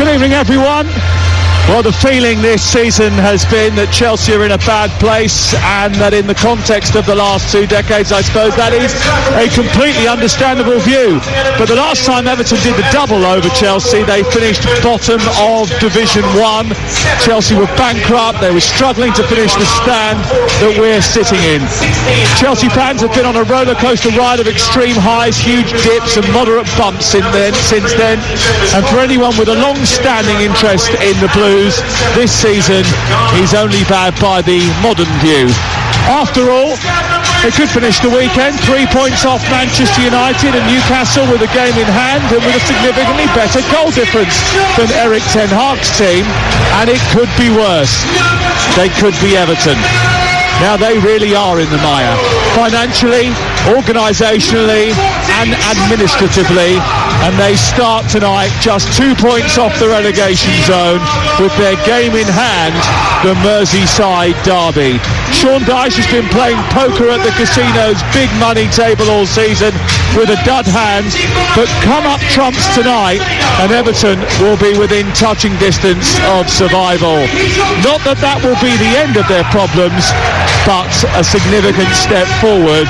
Good evening, everyone. Well, the feeling this season has been that Chelsea are in a bad place, and that in the context of the last 2 decades, I suppose that is a completely understandable view. But the last time Everton did the double over Chelsea, they finished bottom of Division 1. Chelsea were bankrupt. They were struggling to finish the stand that we're sitting in. Chelsea fans have been on a roller coaster ride of extreme highs, huge dips and moderate bumps since then. And for anyone with a long-standing interest in the Blues, this season is only bad by the modern view. After all, they could finish the weekend 3 points off Manchester United and Newcastle with a game in hand and with a significantly better goal difference than Erik ten Hag's team, and it could be worse. They could be Everton. Now they really are in the mire, financially, organisationally and administratively, and they start tonight just 2 points off the relegation zone with their game in hand, the Merseyside derby. Sean Dyche has been playing poker at the casino's big money table all season with a dud hand, but come up trumps tonight and Everton will be within touching distance of survival. Not that that will be the end of their problems, but a significant step forward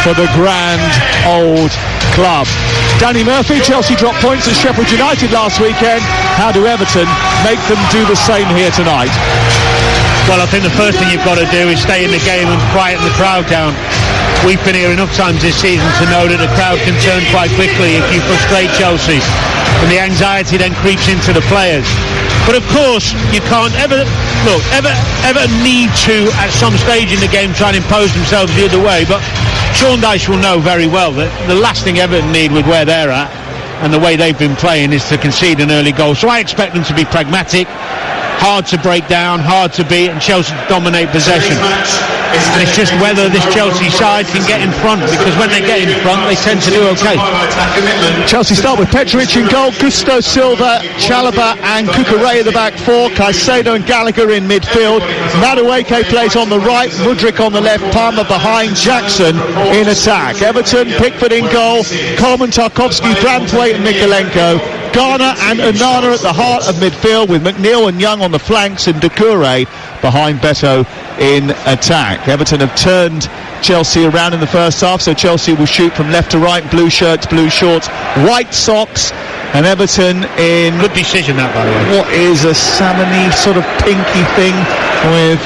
for the grand old club. Danny Murphy, Chelsea dropped points at Sheffield United last weekend. How do Everton make them do the same here tonight? Well, I think the first thing you've got to do is stay in the game and quieten the crowd down. We've been here enough times this season to know that the crowd can turn quite quickly if you frustrate Chelsea, and the anxiety then creeps into the players. But of course, you can't ever need to, at some stage in the game, try and impose themselves the other way. But Sean Dyche will know very well that the last thing Everton need with where they're at and the way they've been playing is to concede an early goal. So I expect them to be pragmatic, hard to break down, hard to beat, and Chelsea to dominate possession. And it's just whether this Chelsea side can get in front, because when they get in front, they tend to do okay. Chelsea start with Petrovic in goal, Gusto, Silva, Chalobah and Cucurella at the back four, Caicedo and Gallagher in midfield. Madueke plays on the right, Mudryk on the left, Palmer behind, Jackson in attack. Everton, Pickford in goal, Coleman, Tarkowski, Branthwaite and Mikolenko. Garner and Onana at the heart of midfield, with McNeil and Young on the flanks and Doucouré behind Beto in attack. Everton have turned Chelsea around in the first half, so Chelsea will shoot from left to right, blue shirts, blue shorts, white socks, and Everton in... Good decision that, by the way. What is a salmony sort of pinky thing with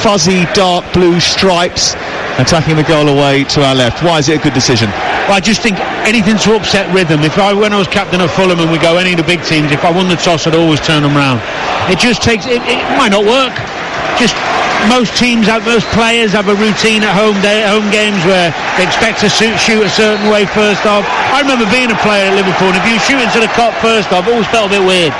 fuzzy dark blue stripes, attacking the goal away to our left. Why is it a good decision? Well, I just think anything to upset rhythm. When I was captain of Fulham and we go any of the big teams, if I won the toss, I'd always turn them round. It just takes... It might not work. Just most players have a routine at home games where they expect to shoot a certain way first off. I remember being a player at Liverpool, and if you shoot into the cop first off, it always felt a bit weird.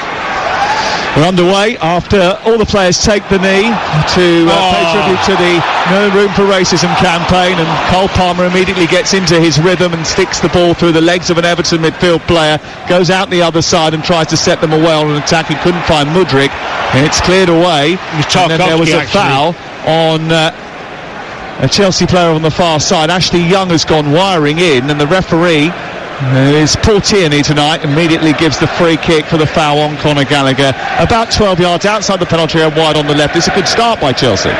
We're underway after all the players take the knee to pay tribute to the No Room for Racism campaign, and Cole Palmer immediately gets into his rhythm and sticks the ball through the legs of an Everton midfield player, goes out the other side and tries to set them away on an attack. He couldn't find Mudryk, and it's cleared away. And then there was a foul on a Chelsea player on the far side. Ashley Young has gone wiring in, and the referee is Paul Tierney tonight, immediately gives the free kick for the foul on Conor Gallagher, about 12 yards outside the penalty area, wide on the left. It's a good start by Chelsea.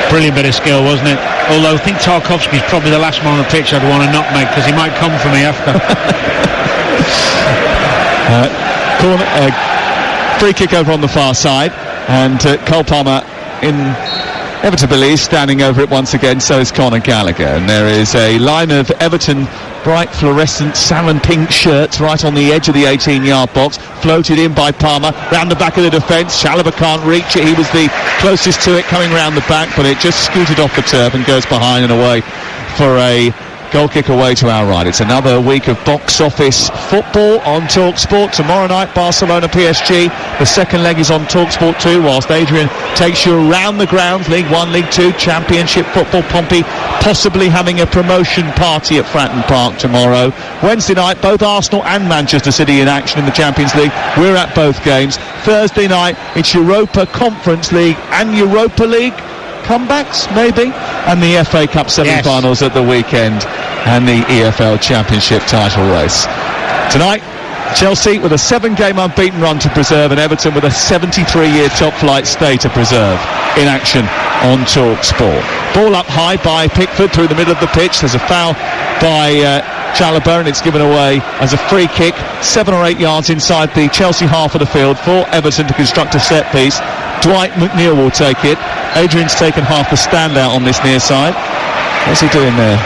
Brilliant bit of skill, wasn't it? Although I think Tarkowski's probably the last man on the pitch I'd want to nutmeg, because he might come for me after. Free kick over on the far side, and Cole Palmer inevitably standing over it once again. So is Conor Gallagher, and there is a line of Everton bright fluorescent salmon pink shirts right on the edge of the 18-yard box, floated in by Palmer round the back of the defence. Chalobah can't reach it. He was the closest to it coming round the back, but it just scooted off the turf and goes behind and away for a goal kick away to our right. It's another week of box office football on TalkSport. Tomorrow night, Barcelona PSG. The second leg is on TalkSport 2, whilst Adrian takes you around the grounds. League 1, League 2, Championship football. Pompey possibly having a promotion party at Fratton Park tomorrow. Wednesday night, both Arsenal and Manchester City in action in the Champions League. We're at both games. Thursday night, it's Europa Conference League and Europa League comebacks, maybe, and the FA Cup semi-finals at the weekend, and the EFL Championship title race. Tonight, Chelsea with a 7-game unbeaten run to preserve, and Everton with a 73-year top-flight stay to preserve. In action on TalkSport. Ball up high by Pickford through the middle of the pitch. There's a foul by Chalobah, and it's given away as a free kick 7 or 8 yards inside the Chelsea half of the field for Everton to construct a set piece. Dwight McNeil will take it. Adrian's taken half the stand out on this near side. What's he doing there?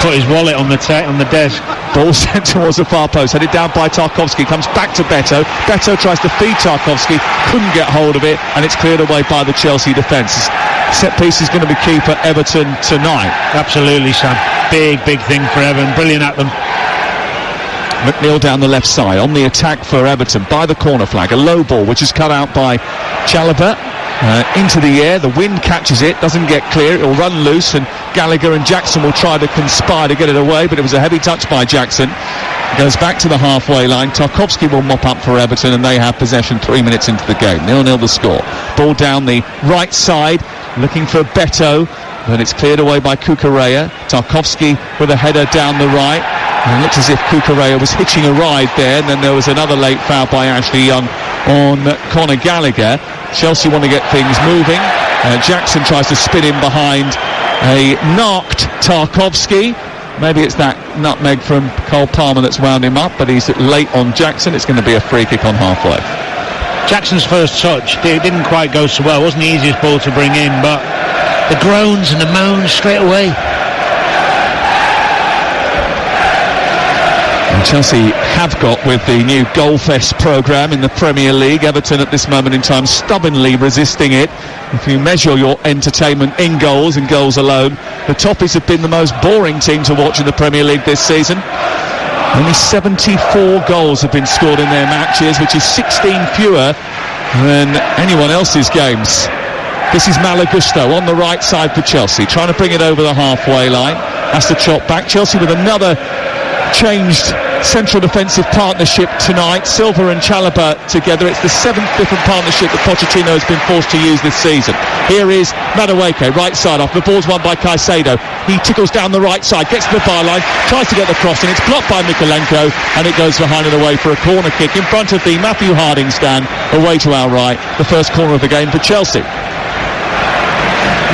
Put his wallet on the desk. Ball sent towards the far post, headed down by Tarkowski, comes back to Beto. Beto tries to feed Tarkowski, couldn't get hold of it, and it's cleared away by the Chelsea defence. Set piece is going to be key for Everton tonight. Absolutely, Sam. Big thing for Everton. Brilliant at them. McNeil down the left side on the attack for Everton by the corner flag. A low ball which is cut out by Chalobah. Into the air, the wind catches it, doesn't get clear, it'll run loose, and Gallagher and Jackson will try to conspire to get it away, but it was a heavy touch by Jackson. It goes back to the halfway line. Tarkowski will mop up for Everton, and they have possession 3 minutes into the game. 0-0 the score. Ball down the right side, looking for Beto, then it's cleared away by Cucurella. Tarkowski with a header down the right, and it looks as if Cucurella was hitching a ride there, and then there was another late foul by Ashley Young on Conor Gallagher. Chelsea want to get things moving. Jackson tries to spin in behind a knocked Tarkowski. Maybe it's that nutmeg from Cole Palmer that's wound him up, but he's late on Jackson. It's going to be a free kick on halfway. Jackson's first touch didn't quite go so well. It wasn't the easiest ball to bring in, but the groans and the moans straight away. And Chelsea have got, with the new Goalfest programme in the Premier League, Everton at this moment in time stubbornly resisting it. If you measure your entertainment in goals and goals alone, the Toffees have been the most boring team to watch in the Premier League this season. Only 74 goals have been scored in their matches, which is 16 fewer than anyone else's games. This is Malagusto on the right side for Chelsea, trying to bring it over the halfway line. Has to chop back. Chelsea with another changed central defensive partnership tonight. Silva and Chalobah together. It's the 7th different partnership that Pochettino has been forced to use this season. Here is Madueke, right side off. The ball's won by Caicedo. He tickles down the right side, gets to the byline, tries to get the cross, and it's blocked by Mikolenko, and it goes behind and away for a corner kick in front of the Matthew Harding stand, away to our right. The first corner of the game for Chelsea.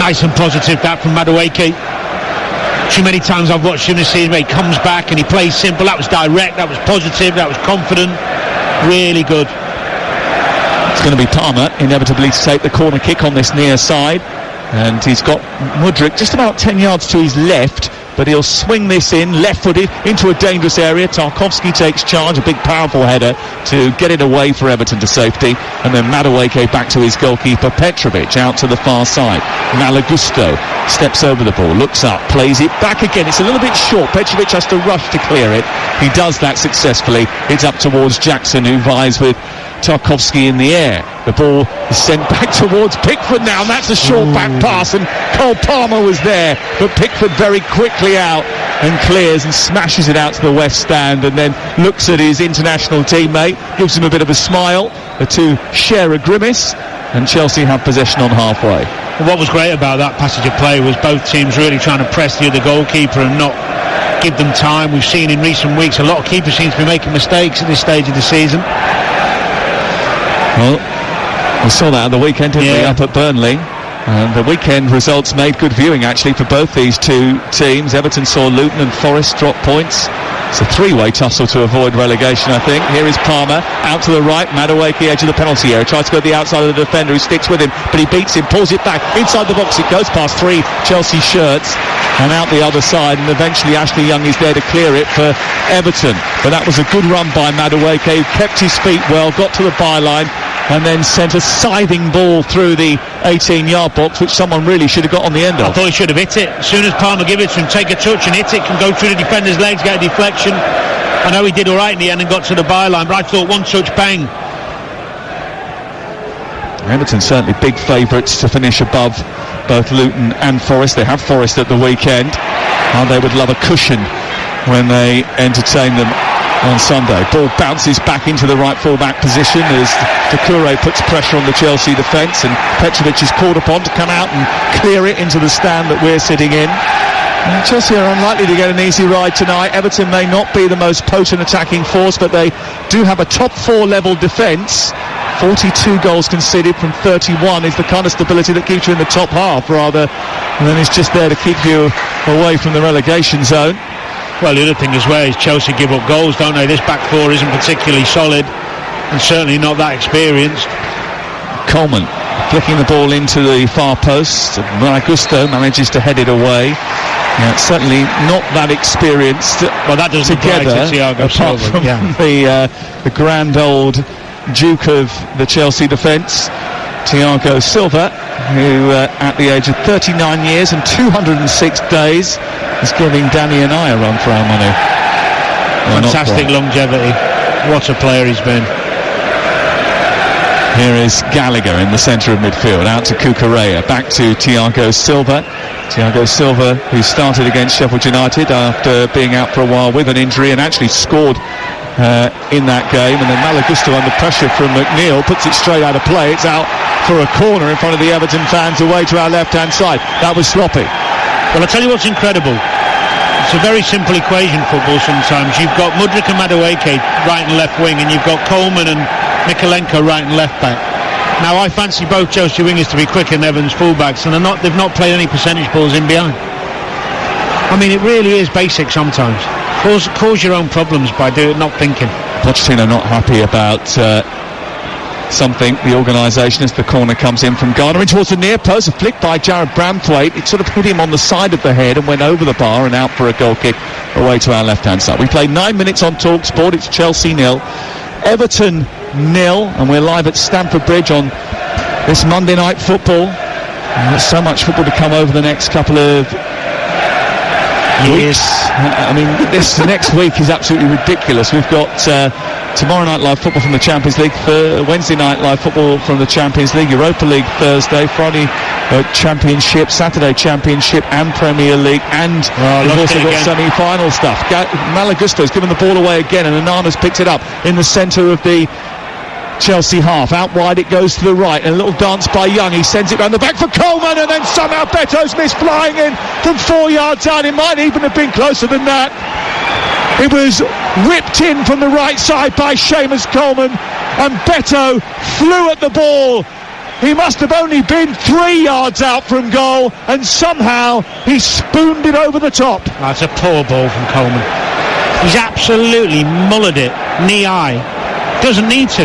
Nice and positive that from Madueke. Too many times I've watched him this season where he comes back and he plays simple. That was direct, that was positive, that was confident. Really good. It's going to be Palmer inevitably to take the corner kick on this near side, and he's got Mudryk just about 10 yards to his left, but he'll swing this in left-footed into a dangerous area. Tarkowski takes charge, a big powerful header to get it away for Everton to safety, and then Madueke back to his goalkeeper Petrovic out to the far side. Malagusto steps over the ball, looks up, plays it back again. It's a little bit short. Petrovic has to rush to clear it. He does that successfully. It's up towards Jackson, who vies with Tarkowski in the air. The ball is sent back towards Pickford now, and that's a short back pass, and Cole Palmer was there, but Pickford very quickly out and clears and smashes it out to the west stand, and then looks at his international teammate, gives him a bit of a smile. The two share a grimace, and Chelsea have possession on halfway. Well, what was great about that passage of play was both teams really trying to press the other goalkeeper and not give them time. We've seen in recent weeks a lot of keepers seem to be making mistakes at this stage of the season. Well, we saw that at the weekend, didn't we, up at Burnley. And the weekend results made good viewing, actually, for both these two teams. Everton saw Luton and Forest drop points. It's a three-way tussle to avoid relegation, I think. Here is Palmer, out to the right, Madueke, edge of the penalty area. Tries to go to the outside of the defender, who sticks with him, but he beats him, pulls it back. Inside the box it goes, past 3 Chelsea shirts, and out the other side, and eventually Ashley Young is there to clear it for Everton. But that was a good run by Madueke, who kept his feet well, got to the byline, and then sent a scything ball through the 18-yard box, which someone really should have got on the end of. I thought he should have hit it. As soon as Palmer give it to him, take a touch and hit it, can go through the defender's legs, get a deflection. I know he did all right in the end and got to the byline, but I thought one touch, bang. Everton certainly big favourites to finish above both Luton and Forest. They have Forest at the weekend, and they would love a cushion when they entertain them on Sunday. Ball bounces back into the right full-back position as Doucouré puts pressure on the Chelsea defence, and Petrovic is called upon to come out and clear it into the stand that we're sitting in. Chelsea are unlikely to get an easy ride tonight. Everton may not be the most potent attacking force, but they do have a top 4 level defence. 42 goals conceded from 31 is the kind of stability that keeps you in the top half rather than it's just there to keep you away from the relegation zone. Well, the other thing as well is Chelsea give up goals, don't they? This back 4 isn't particularly solid and certainly not that experienced. Coleman flicking the ball into the far post. Malagusto manages to head it away. Yeah, certainly not that experienced. Well, that doesn't together, apply to Thiago apart Silva. from the grand old Duke of the Chelsea defence, Thiago Silva, who at the age of 39 years and 206 days is giving Danny and I a run for our money. Fantastic longevity. What a player he's been. Here is Gallagher in the centre of midfield, out to Cucurella, back to Thiago Silva. Thiago Silva, who started against Sheffield United after being out for a while with an injury and actually scored in that game, and then Malagusto under pressure from McNeil puts it straight out of play. It's out for a corner in front of the Everton fans away to our left hand side. That was sloppy. Well, I'll tell you what's incredible. It's a very simple equation, football sometimes. You've got Mudryk and Madueke right and left wing, and you've got Coleman and Mikalenko right and left back. Now I fancy both Chelsea wingers to be quicker than Everton's fullbacks, and they've not played any percentage balls in behind. I mean, it really is basic sometimes. Cause your own problems by not thinking. Pochettino not happy about something, the organisation, as the corner comes in from Garner in towards the near post, a flick by Jared Branthwaite. It sort of hit him on the side of the head and went over the bar and out for a goal kick away to our left hand side. We played 9 minutes on TalkSport. It's Chelsea 0, Everton 0, and we're live at Stamford Bridge on this Monday Night Football. And there's so much football to come over the next couple of weeks. I mean, this next week is absolutely ridiculous. We've got tomorrow night live football from the Champions League, Wednesday night live football from the Champions League, Europa League Thursday, Friday Championship, Saturday Championship and Premier League, and we've also got semi-final stuff. Malagusto's given the ball away again, and Onana's picked it up in the centre of the Chelsea half. Out wide it goes to the right, and a little dance by Young. He sends it round the back for Coleman, and then somehow Beto's missed flying in from 4 yards out. It might even have been closer than that. It was ripped in from the right side by Seamus Coleman, and Beto flew at the ball. He must have only been 3 yards out from goal, and somehow he spooned it over the top. That's a poor ball from Coleman. He's absolutely mullered it, knee high. Doesn't need to.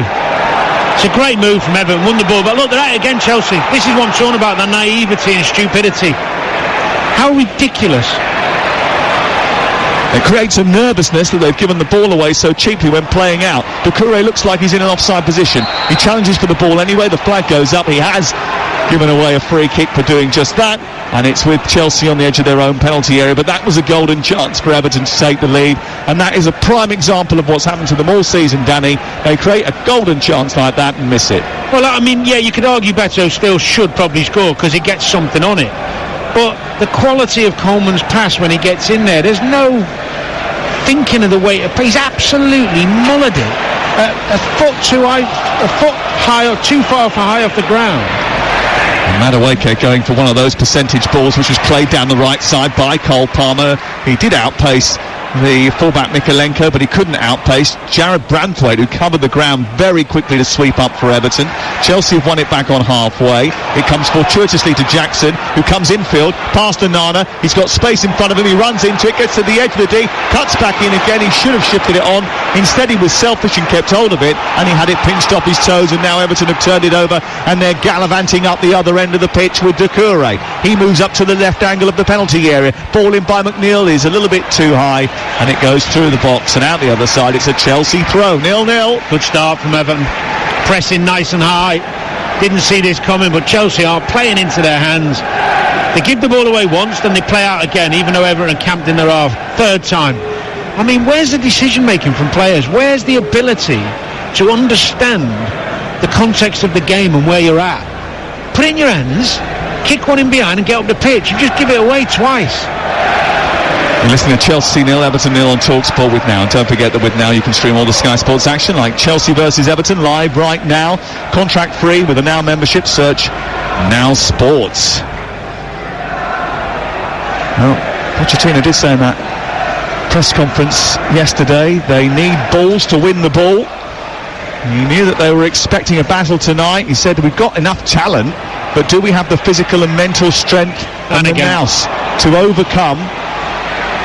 It's a great move from Everton, won the ball, but look, they're at it again, Chelsea. This is what I'm talking about, the naivety and stupidity. How ridiculous. It creates a nervousness that they've given the ball away so cheaply when playing out. Doucouré looks like he's in an offside position. He challenges for the ball anyway, the flag goes up. He has given away a free kick for doing just that, and it's with Chelsea on the edge of their own penalty area. But that was a golden chance for Everton to take the lead, and that is a prime example of what's happened to them all season, Danny. They create a golden chance like that and miss it. Well, I mean, yeah, you could argue Beto still should probably score because he gets something on it, but the quality of Coleman's pass when he gets in there, there's no thinking of the way to play. He's absolutely mullered it. A foot high or too far high off the ground. Madueke going for one of those percentage balls, which was played down the right side by Cole Palmer. He did outpace the fullback Mikalenko, but he couldn't outpace Jared Branthwaite, who covered the ground very quickly to sweep up for Everton. Chelsea have won it back on halfway. It comes fortuitously to Jackson, who comes infield past Onana. He's got space in front of him. He runs into it, gets to the edge of the D, cuts back in again. He should have shifted it on. Instead, he was selfish and kept hold of it, and he had it pinched off his toes, and now Everton have turned it over, and they're gallivanting up the other end of the pitch with Doucouré. He moves up to the left angle of the penalty area. Ball in by McNeil is a little bit too high, and it goes through the box and out the other side. It's a Chelsea throw. 0-0. Good start from Everton, pressing nice and high. Didn't see this coming, but Chelsea are playing into their hands. They give the ball away once, then they play out again, even though Everton camped in their half. Third time. I mean, where's the decision making from players? Where's the ability to understand the context of the game and where you're at? Put it in your hands, kick one in behind and get up the pitch. You just give it away twice. You're listening to Chelsea 0, Everton 0 on TalkSport with Now. And don't forget that with Now you can stream all the Sky Sports action like Chelsea versus Everton live right now. Contract free with a Now membership. Search Now Sports. Well, Pochettino did say in that press conference yesterday they need balls to win the ball. He knew that they were expecting a battle tonight. He said, we've got enough talent, but do we have the physical and mental strength and the nous to overcome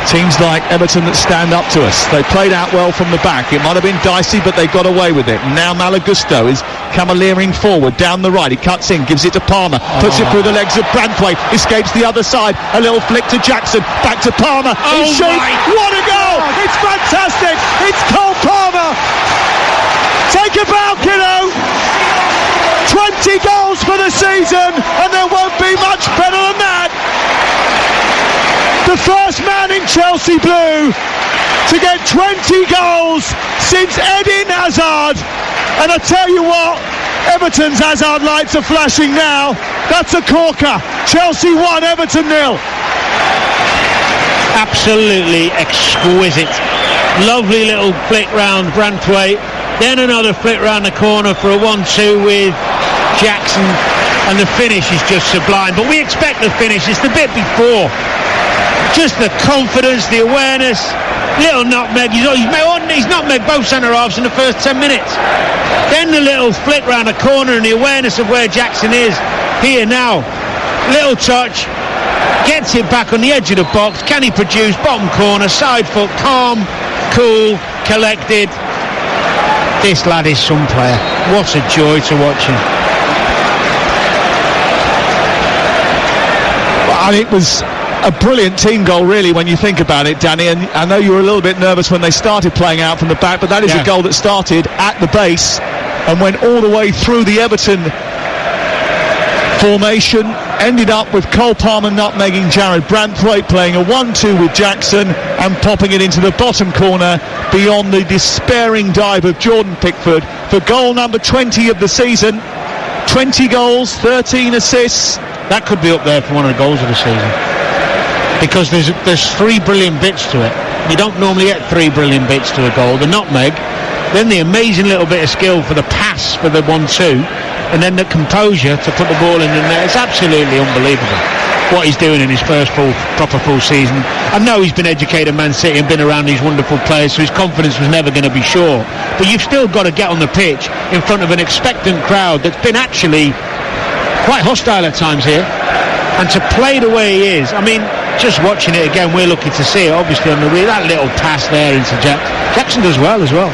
teams like Everton that stand up to us? They played out well from the back. It might have been dicey, but they got away with it. Now Malagusto is cavalieering forward down the right. He cuts in, gives it to Palmer, puts it through the legs of Branthwaite, escapes the other side. A little flick to Jackson, back to Palmer. He shoots. What a goal! It's fantastic. It's Cole Palmer. Take a bow, kiddo. 20 goals for the season, and there won't be much better than that. The first man in Chelsea blue to get 20 goals since Eden Hazard. And I tell you what, Everton's Hazard lights are flashing now. That's a corker. Chelsea 1, Everton 0. Absolutely exquisite. Lovely little flick round Branthwaite. Then another flick round the corner for a 1-2 with Jackson. And the finish is just sublime. But we expect the finish. It's the bit before. Just the confidence, the awareness, little nutmeg. He's nutmegged both centre-halves in the first 10 minutes. Then the little flick round the corner and the awareness of where Jackson is. Here now, little touch, gets it back on the edge of the box. Can he produce? Bottom corner, side foot, calm, cool, collected. This lad is some player. What a joy to watch him. And it was a brilliant team goal, really, when you think about it, Danny. And I know you were a little bit nervous when they started playing out from the back, but that is a goal that started at the base and went all the way through the Everton formation. Ended up with Cole Palmer nutmegging Jared Branthwaite, playing a 1-2 with Jackson and popping it into the bottom corner beyond the despairing dive of Jordan Pickford for goal number 20 of the season. 20 goals, 13 assists. That could be up there for one of the goals of the season, because there's three brilliant bits to it. You don't normally get three brilliant bits to a goal. The nutmeg, then the amazing little bit of skill for the pass for the 1-2, and then the composure to put the ball in there. It's absolutely unbelievable what he's doing in his first proper full season. I know he's been educated at Man City and been around these wonderful players, so his confidence was never going to be sure. But you've still got to get on the pitch in front of an expectant crowd that's been actually quite hostile at times here, and to play the way he is. I mean, just watching it again, we're lucky to see it, obviously, on the rear. That little pass there into Jackson does well as well.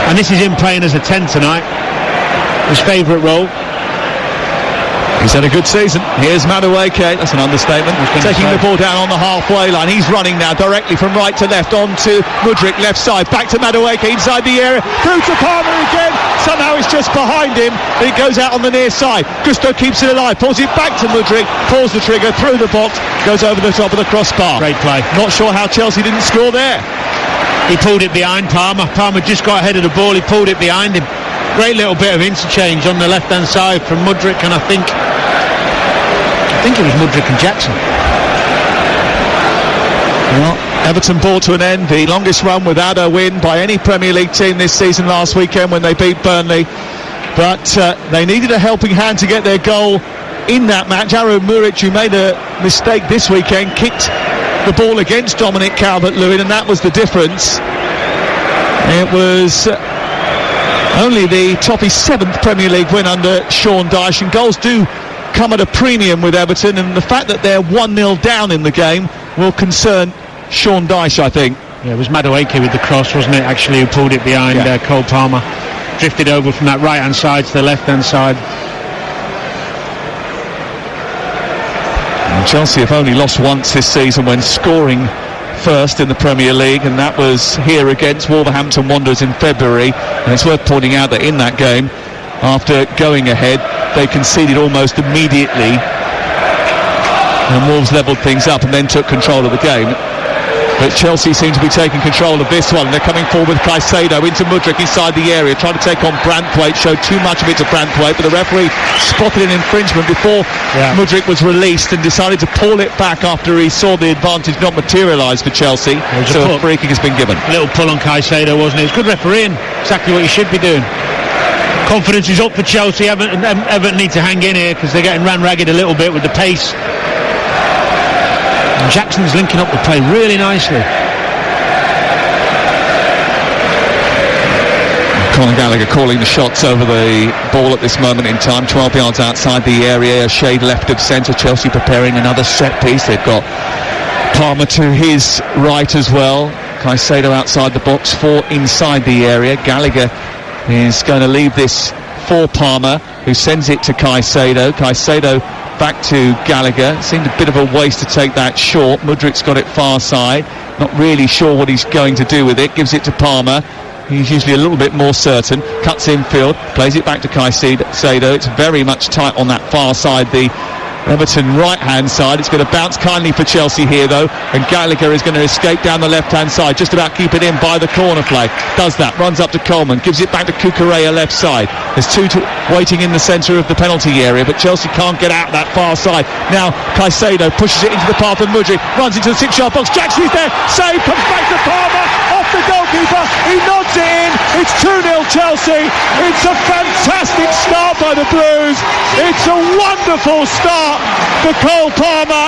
And this is him playing as a 10 tonight, his favourite role. He's had a good season. Here's Madueke, that's an understatement, taking the ball down on the halfway line. He's running now directly from right to left on to Mudryk, left side, back to Madueke inside the area, through to Palmer again. Somehow it's just behind him, but it goes out on the near side. Gusto keeps it alive, pulls it back to Mudryk, pulls the trigger through the box, goes over the top of the crossbar. Great play. Not sure how Chelsea didn't score there. He pulled it behind Palmer. Palmer just got ahead of the ball. He pulled it behind him. Great little bit of interchange on the left-hand side from Mudryk, and I think it was Mudryk and Jackson. Well, Everton brought to an end the longest run without a win by any Premier League team this season last weekend when they beat Burnley. But they needed a helping hand to get their goal in that match. Aaron Muric, who made a mistake this weekend, kicked the ball against Dominic Calvert-Lewin, and that was the difference. It was only the Toffee's 7th Premier League win under Sean Dyche, and goals do come at a premium with Everton, and the fact that they're 1-0 down in the game will concern Sean Dyche, I think. Yeah, it was Madueke with the cross, wasn't it, actually, who pulled it behind Cole Palmer. Drifted over from that right-hand side to the left-hand side. And Chelsea have only lost once this season when scoring first in the Premier League, and that was here against Wolverhampton Wanderers in February. And it's worth pointing out that in that game, after going ahead, they conceded almost immediately, and Wolves levelled things up and then took control of the game. But Chelsea seem to be taking control of this one. They're coming forward with Caicedo into Mudryk inside the area, trying to take on Branthwaite, showed too much of it to Branthwaite, but the referee spotted an infringement before Mudryk was released and decided to pull it back after he saw the advantage not materialise for Chelsea. So a free kick has been given. A little pull on Caicedo, wasn't it? It's good refereeing, exactly what you should be doing. Confidence is up for Chelsea. Everton need to hang in here because they're getting ran ragged a little bit with the pace Jackson's linking up the play really nicely. Conor Gallagher calling the shots over the ball at this moment in time. 12 yards outside the area, a shade left of centre. Chelsea preparing another set piece. They've got Palmer to his right as well. Caicedo outside the box, 4 inside the area. Gallagher is going to leave this for Palmer, who sends it to Caicedo. Caicedo back to Gallagher. Seemed a bit of a waste to take that short. Mudryk's got it far side. Not really sure what he's going to do with it. Gives it to Palmer. He's usually a little bit more certain. Cuts infield, plays it back to Caicedo. It's very much tight on that far side, the Everton right-hand side. It's going to bounce kindly for Chelsea here, though, and Gallagher is going to escape down the left-hand side, just about keep it in by the corner play. Does that, runs up to Coleman, gives it back to Cucurella left side. There's 2 waiting in the centre of the penalty area, but Chelsea can't get out that far side. Now Caicedo pushes it into the path of Mudryk, runs into the 6-yard box. Jackson's there, save, comes back to Palmer, off the goalkeeper, he nods it in. It's 2-0 Chelsea. It's a fantastic start by the Blues. It's a wonderful start for Cole Palmer,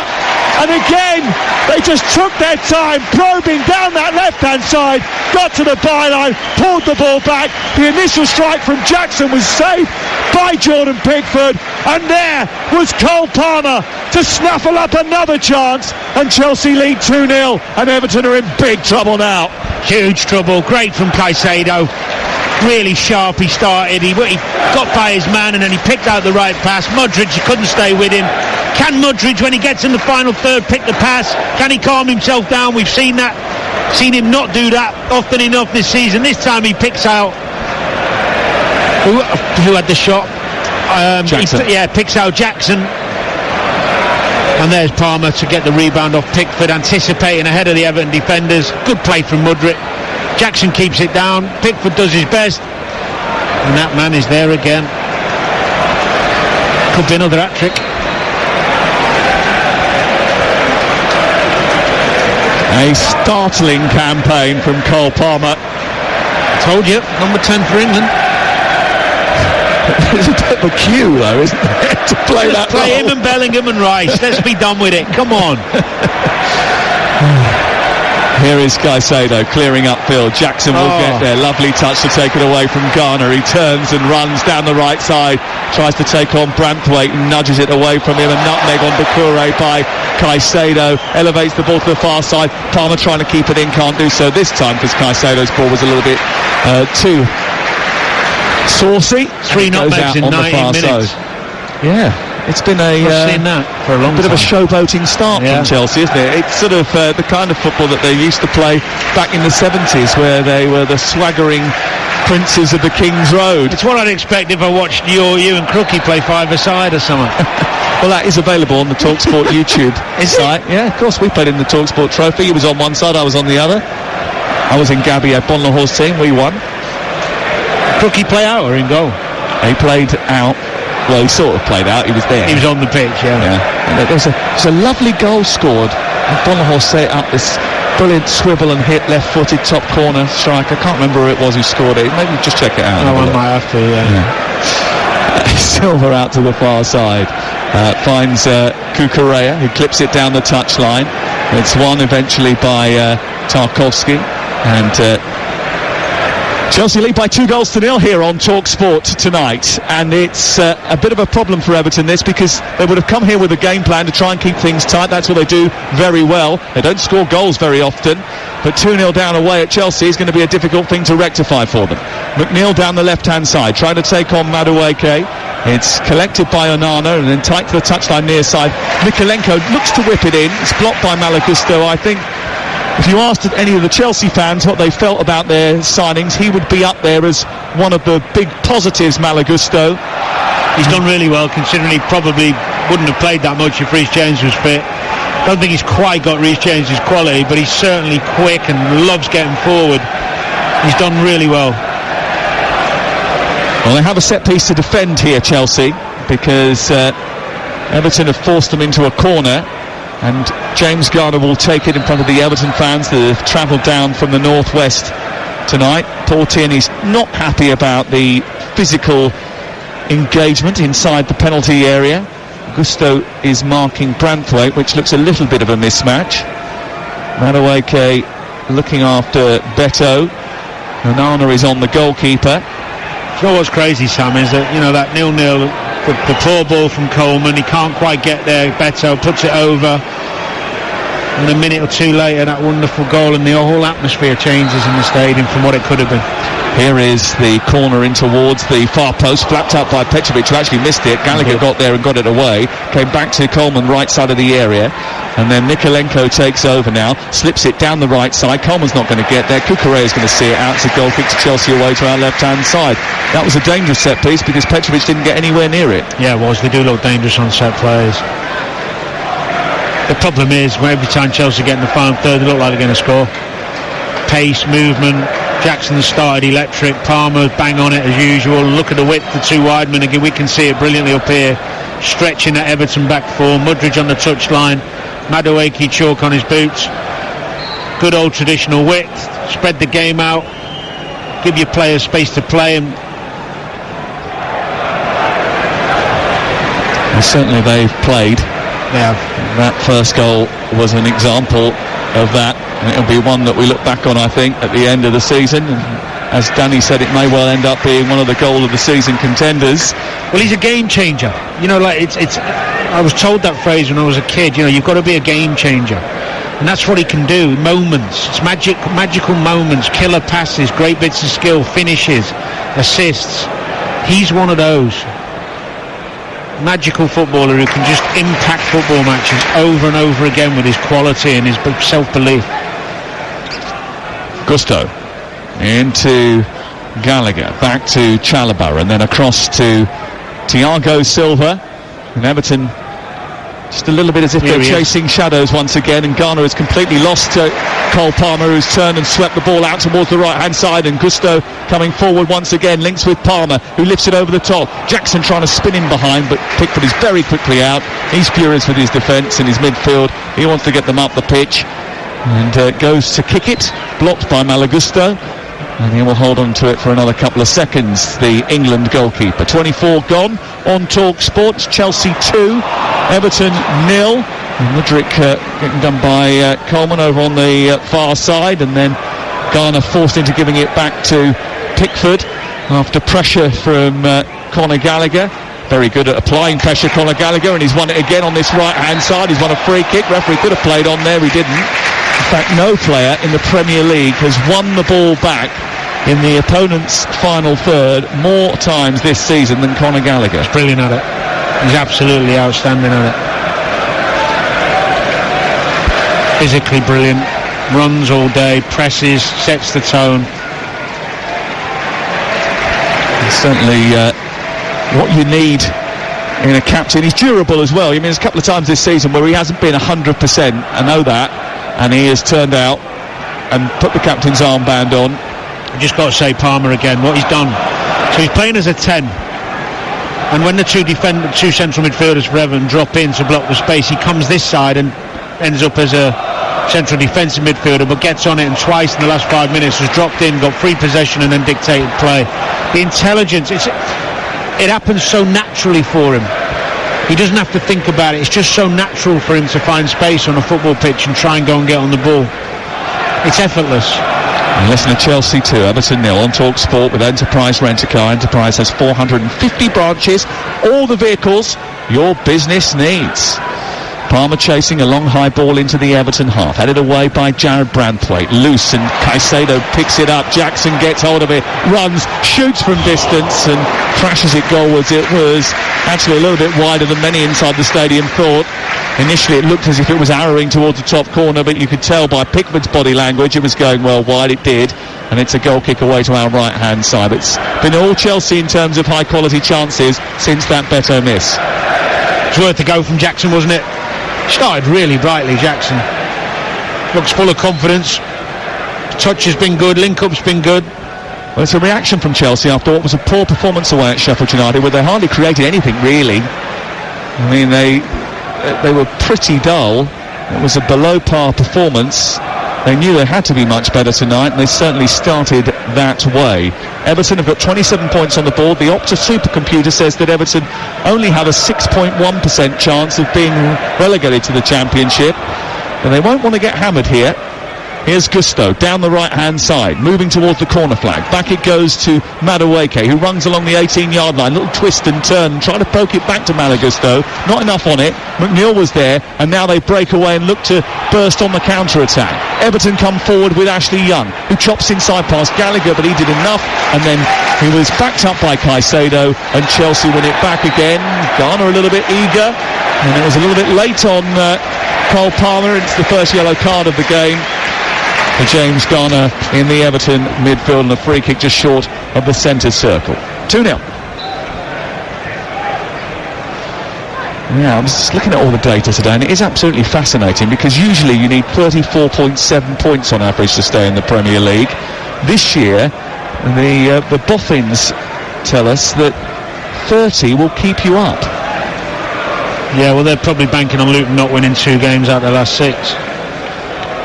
and again they just took their time probing down that left-hand side, got to the byline, pulled the ball back. The initial strike from Jackson was saved by Jordan Pickford, and there was Cole Palmer to snaffle up another chance, and Chelsea lead 2-0, and Everton are in big trouble now. Huge trouble. Great from Caicedo. Really sharp he started. He got by his man and then he picked out the right pass. Mudryk, he couldn't stay with him. Can Mudryk, when he gets in the final third, pick the pass? Can he calm himself down? We've seen that. Seen him not do that often enough this season. This time he picks out who had the shot? Jackson. Picks out Jackson. And there's Palmer to get the rebound off Pickford, anticipating ahead of the Everton defenders. Good play from Mudryk. Jackson keeps it down. Pickford does his best. And that man is there again. Could be another hat-trick. A startling campaign from Cole Palmer. Told you, number 10 for England. It's a bit of a cue, though, isn't it, to play that play role? him and Bellingham and Rice. Let's be done with it. Come on. Here is Caicedo clearing upfield. Jackson will get there. Lovely touch to take it away from Garner. He turns and runs down the right side. Tries to take on Branthwaite and nudges it away from him. A nutmeg on Doucouré by Caicedo. Elevates the ball to the far side. Palmer trying to keep it in. Can't do so this time because Caicedo's ball was a little bit too saucy. 3 nutmegs in 90 minutes. Yeah. It's been a for a long bit time. of a showboating start from Chelsea, isn't it? It's sort of the kind of football that they used to play back in the 70s, where they were the swaggering princes of the King's Road. It's what I'd expect if I watched you and Crookie play 5-a-side or something. Well, that is available on the TalkSport YouTube site. Yeah, of course, we played in the TalkSport Trophy. He was on one side, I was on the other. I was in Gabby Bonlahor's team. We won. Crookie play out or in goal? He played out. Well, he sort of played out. He was there. He was on the pitch, yeah. There was a lovely goal scored. Bonlahor set up this brilliant swivel and hit, left-footed top corner strike. I can't remember who it was who scored it. Maybe just check it out. I might have to, yeah. Silver out to the far side. Finds Cucurella, who clips it down the touchline. It's won eventually by Tarkowski. And Chelsea lead by 2-0 here on TalkSport tonight, and it's a bit of a problem for Everton this, because they would have come here with a game plan to try and keep things tight. That's what they do very well. They don't score goals very often, but 2-0 down away at Chelsea is going to be a difficult thing to rectify for them. McNeil down the left-hand side, trying to take on Madueke. It's collected by Onana and then tight to the touchline near side. Mykolenko looks to whip it in. It's blocked by Malagusto. I think if you asked any of the Chelsea fans what they felt about their signings, he would be up there as one of the big positives, Malagusto. He's done really well, considering he probably wouldn't have played that much if Reece James was fit. Don't think he's quite got Reece James's quality, but he's certainly quick and loves getting forward. He's done really well. Well, they have a set piece to defend here, Chelsea, because Everton have forced them into a corner. And James Garner will take it in front of the Everton fans that have travelled down from the northwest tonight. Paul Tierney's not happy about the physical engagement inside the penalty area. Gusto is marking Branthwaite, which looks a little bit of a mismatch. Madueke looking after Beto. Onana is on the goalkeeper. You know what's crazy, Sam, is that, you know, that 0-0, the poor ball from Coleman, he can't quite get there. Beto puts it over, and a minute or two later, that wonderful goal, and the whole atmosphere changes in the stadium from what it could have been. Here is the corner in towards the far post, flapped up by Petrovic, who actually missed it. Gallagher got there and got it away. Came back to Coleman, right side of the area. And then Nikolenko takes over now, slips it down the right side. Coleman's not going to get there. Cucurella is going to see it out. It's a goal kick to Chelsea away to our left-hand side. That was a dangerous set piece because Petrovic didn't get anywhere near it. Yeah, it was. They do look dangerous on set plays. The problem is, every time Chelsea get in the final third, they look like they're going to score. Pace, movement. Jackson started electric. Palmer bang on it as usual. Look at the width, the two wide men again. We can see it brilliantly up here. Stretching that Everton back four. Mudryk on the touchline. Madueke chalk on his boots. Good old traditional width. Spread the game out. Give your players space to play. And certainly they've played. Yeah. That first goal was an example of that, and it'll be one that we look back on, I think, at the end of the season. And as Danny said, it may well end up being one of the goal of the season contenders. Well, he's a game changer. You know, like it's I was told that phrase when I was a kid. You know, you've got to be a game changer, and that's what he can do. Moments, it's magical moments, killer passes, great bits of skill, finishes, assists. He's one of those magical footballer who can just impact football matches over and over again with his quality and his self-belief. Gusto into Gallagher, back to Chalobah, and then across to Thiago Silva. And Everton just a little bit as if they're chasing shadows once again, and Ghana has completely lost Cole Palmer, who's turned and swept the ball out towards the right hand side, and Gusto coming forward once again, links with Palmer, who lifts it over the top. Jackson trying to spin in behind, but Pickford is very quickly out. He's furious with his defence and his midfield. He wants to get them up the pitch, and goes to kick it, blocked by Malagusto, and he will hold on to it for another couple of seconds, the England goalkeeper. 24 gone on Talk Sports. Chelsea 2, Everton 0. Mudryk getting done by Coleman over on the far side, and then Ghana forced into giving it back to Pickford after pressure from Conor Gallagher. Very good at applying pressure, Conor Gallagher, and he's won it again on this right hand side. He's won a free kick. Referee could have played on there, he didn't. In fact, no player in the Premier League has won the ball back in the opponent's final third more times this season than Conor Gallagher. He's brilliant at it. He's absolutely outstanding at it. Physically brilliant, runs all day, presses, sets the tone. It's certainly what you need in a captain. He's durable as well. I mean, there's a couple of times this season where he hasn't been 100%, I know that, and he has turned out and put the captain's armband on. I just got to say Palmer again, what he's done. So he's playing as a 10, and when the two central midfielders for Everton drop in to block the space, he comes this side and ends up as a central defensive midfielder, but gets on it, and twice in the last 5 minutes has dropped in, got free possession and then dictated play. The intelligence, it happens so naturally for him. He doesn't have to think about it. It's just so natural for him to find space on a football pitch and try and go and get on the ball. It's effortless. And listen to Chelsea 2, Everton 0 on Talk Sport with Enterprise Rent-A-Car. Enterprise has 450 branches, all the vehicles your business needs. Palmer chasing a long high ball into the Everton half, headed away by Jared Branthwaite, loose, and Caicedo picks it up. Jackson gets hold of it, runs, shoots from distance and crashes it goalwards. It was actually a little bit wider than many inside the stadium thought. Initially it looked as if it was arrowing towards the top corner, but you could tell by Pickford's body language it was going well wide. It did, and it's a goal kick away to our right hand side. It's been all Chelsea in terms of high quality chances since that Beto miss. It's worth a go from Jackson, wasn't it? Started really brightly, Jackson. Looks full of confidence. Touch has been good, link-up's been good. Well, it's a reaction from Chelsea after what was a poor performance away at Sheffield United, where they hardly created anything really. I mean, they were pretty dull. It was a below par performance, They knew they had to be much better tonight, and they certainly started that way. Everton have got 27 points on the board. The Opta supercomputer says that Everton only have a 6.1% chance of being relegated to the Championship, and they won't want to get hammered here. Here's Gusto down the right-hand side, moving towards the corner flag. Back it goes to Madueke, who runs along the 18-yard line. Little twist and turn, and try to poke it back to Malagusto. Not enough on it. McNeil was there, and now they break away and look to burst on the counter-attack. Everton come forward with Ashley Young, who chops inside past Gallagher, but he did enough, and then he was backed up by Caicedo, and Chelsea win it back again. Garner a little bit eager, and it was a little bit late on Cole Palmer. It's the first yellow card of the game for James Garner in the Everton midfield, and a free kick just short of the centre circle. 2-0. Yeah, I was just looking at all the data today, and it is absolutely fascinating, because usually you need 34.7 points on average to stay in the Premier League. This year, the boffins tell us that 30 will keep you up. Yeah, well, they're probably banking on Luton not winning 2 games out of the last 6.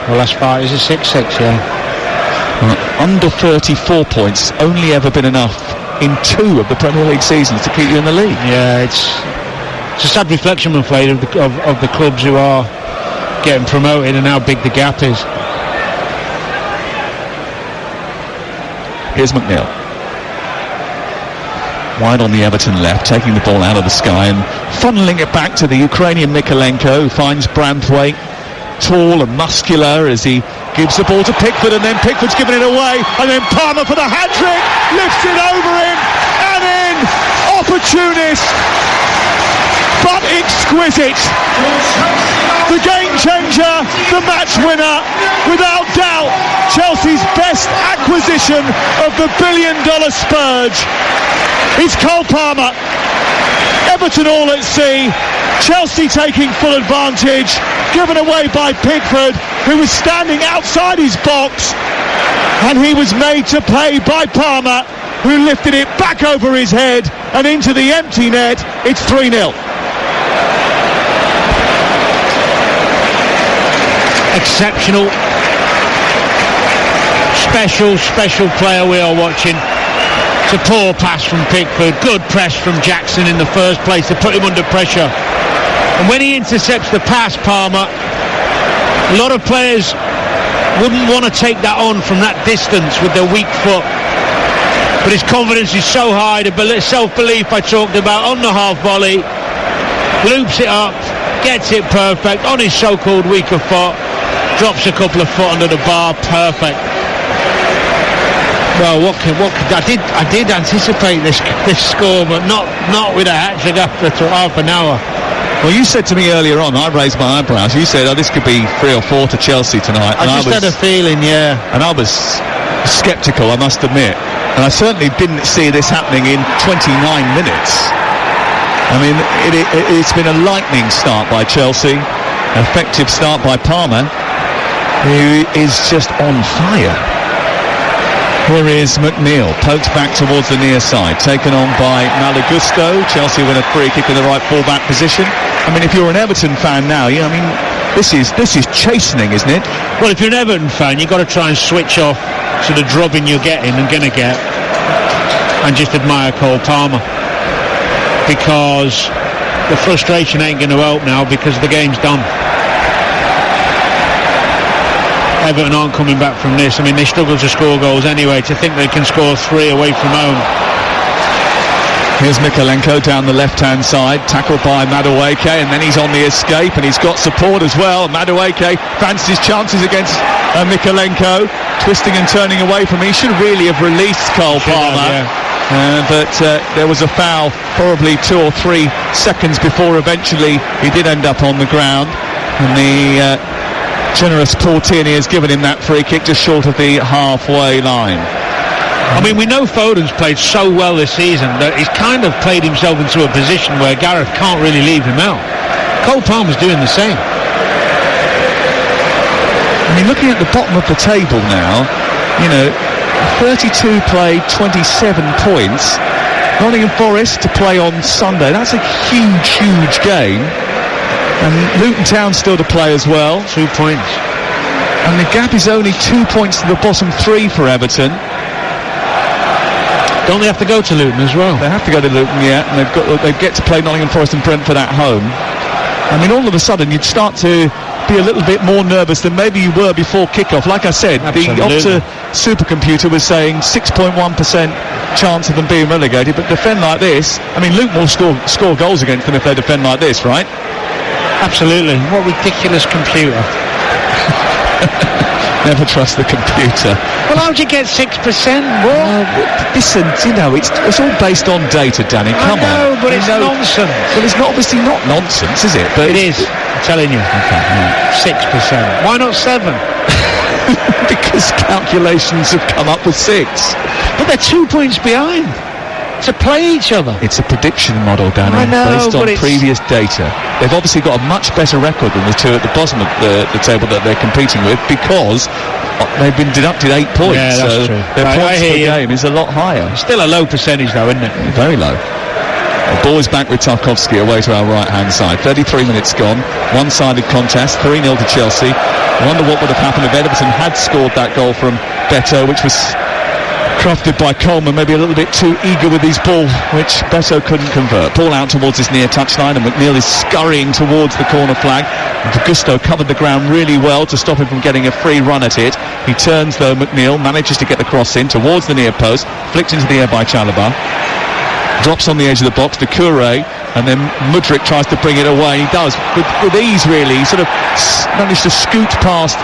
The last 5 is a 6-6, yeah. Under 34 points only ever been enough in 2 of the Premier League seasons to keep you in the league. Yeah, it's a sad reflection, I'm afraid, of the clubs who are getting promoted and how big the gap is. Here's McNeil. Wide on the Everton left, taking the ball out of the sky and funneling it back to the Ukrainian Mikolenko, who finds Branthwaite tall and muscular as he gives the ball to Pickford, and then Pickford's given it away, and then Palmer for the hat-trick, lifts it over him and in. Opportunist but exquisite. The game changer, the match winner, without doubt Chelsea's best acquisition of the billion-dollar spurge is Cole Palmer. Everton all at sea, Chelsea taking full advantage, given away by Pickford, who was standing outside his box, and he was made to play by Palmer, who lifted it back over his head and into the empty net. It's 3-0. Exceptional, special player we are watching. It's a poor pass from Pickford, good press from Jackson in the first place to put him under pressure, and when he intercepts the pass, Palmer, a lot of players wouldn't want to take that on from that distance with their weak foot, but his confidence is so high, the self-belief I talked about on the half volley, loops it up, gets it perfect on his so-called weaker foot, drops a couple of foot under the bar, perfect. Well, what I did anticipate this score, but not with a hat-trick after half an hour. Well, you said to me earlier on, I raised my eyebrows, you said, this could be 3 or 4 to Chelsea tonight. I had a feeling, yeah. And I was sceptical, I must admit. And I certainly didn't see this happening in 29 minutes. I mean, it's been a lightning start by Chelsea, effective start by Palmer, who is just on fire. Here is McNeil, poked back towards the near side, taken on by Malagusto. Chelsea win a free kick in the right full-back position. I mean, if you're an Everton fan now, this is chastening, isn't it? Well, if you're an Everton fan, you've got to try and switch off to the drubbing you're getting and going to get, and just admire Cole Palmer, because the frustration ain't going to help now, because the game's done. Everton aren't coming back from this. I mean, they struggle to score goals anyway. To think they can score 3 away from home. Here's Mikolenko down the left-hand side, tackled by Madueke, and then he's on the escape, and he's got support as well. Madueke fancies chances against Mikolenko, twisting and turning away from him. He should really have released Cole Palmer. But there was a foul probably 2 or 3 seconds before eventually he did end up on the ground, and the generous Paul Tierney has given him that free kick just short of the halfway line. I mean, we know Foden's played so well this season that he's kind of played himself into a position where Gareth can't really leave him out. Cole Palmer's doing the same. I mean, looking at the bottom of the table now, 32 played, 27 points. Nottingham Forest to play on Sunday. That's a huge game. And Luton Town still to play as well. 2 points. And the gap is only 2 points to the bottom three for Everton. Don't they have to go to Luton as well? They have to go to Luton, yeah, and they get to play Nottingham Forest and Brentford at home. I mean, all of a sudden you'd start to be a little bit more nervous than maybe you were before kickoff. Like I said, Absolutely. the Opta supercomputer was saying 6.1% chance of them being relegated, but defend like this, I mean, Luton will score goals against them if they defend like this, right? Absolutely. What ridiculous computer. Never trust the computer. Well, how'd you get 6%? Listen, you know, it's all based on data, Danny. Come on. I know, but it's nonsense. Well, it's obviously not nonsense, is it? But it is. I'm telling you. Okay, yeah. 6%. Why not 7? Because calculations have come up with 6. But they're 2 points behind. To play each other. It's a prediction model, Danny, I know, based on but previous data. They've obviously got a much better record than the two at the bottom of the table that they're competing with, because they've been deducted 8 points. Yeah, that's true. Their points per game is a lot higher. Still a low percentage though, isn't it? Very low. The ball is back with Tarkowski away to our right-hand side. 33 minutes gone. One-sided contest. 3-0 to Chelsea. I wonder what would have happened if Everton had scored that goal from Beto, which was crafted by Coleman, maybe a little bit too eager with his ball, which Beto couldn't convert. Ball out towards his near touchline, and McNeil is scurrying towards the corner flag. Gusto covered the ground really well to stop him from getting a free run at it. He turns though, McNeil manages to get the cross in towards the near post, flicked into the air by Chalobah. Drops on the edge of the box to Kouré, and then Mudryk tries to bring it away. He does with ease, really. He sort of managed to scoot past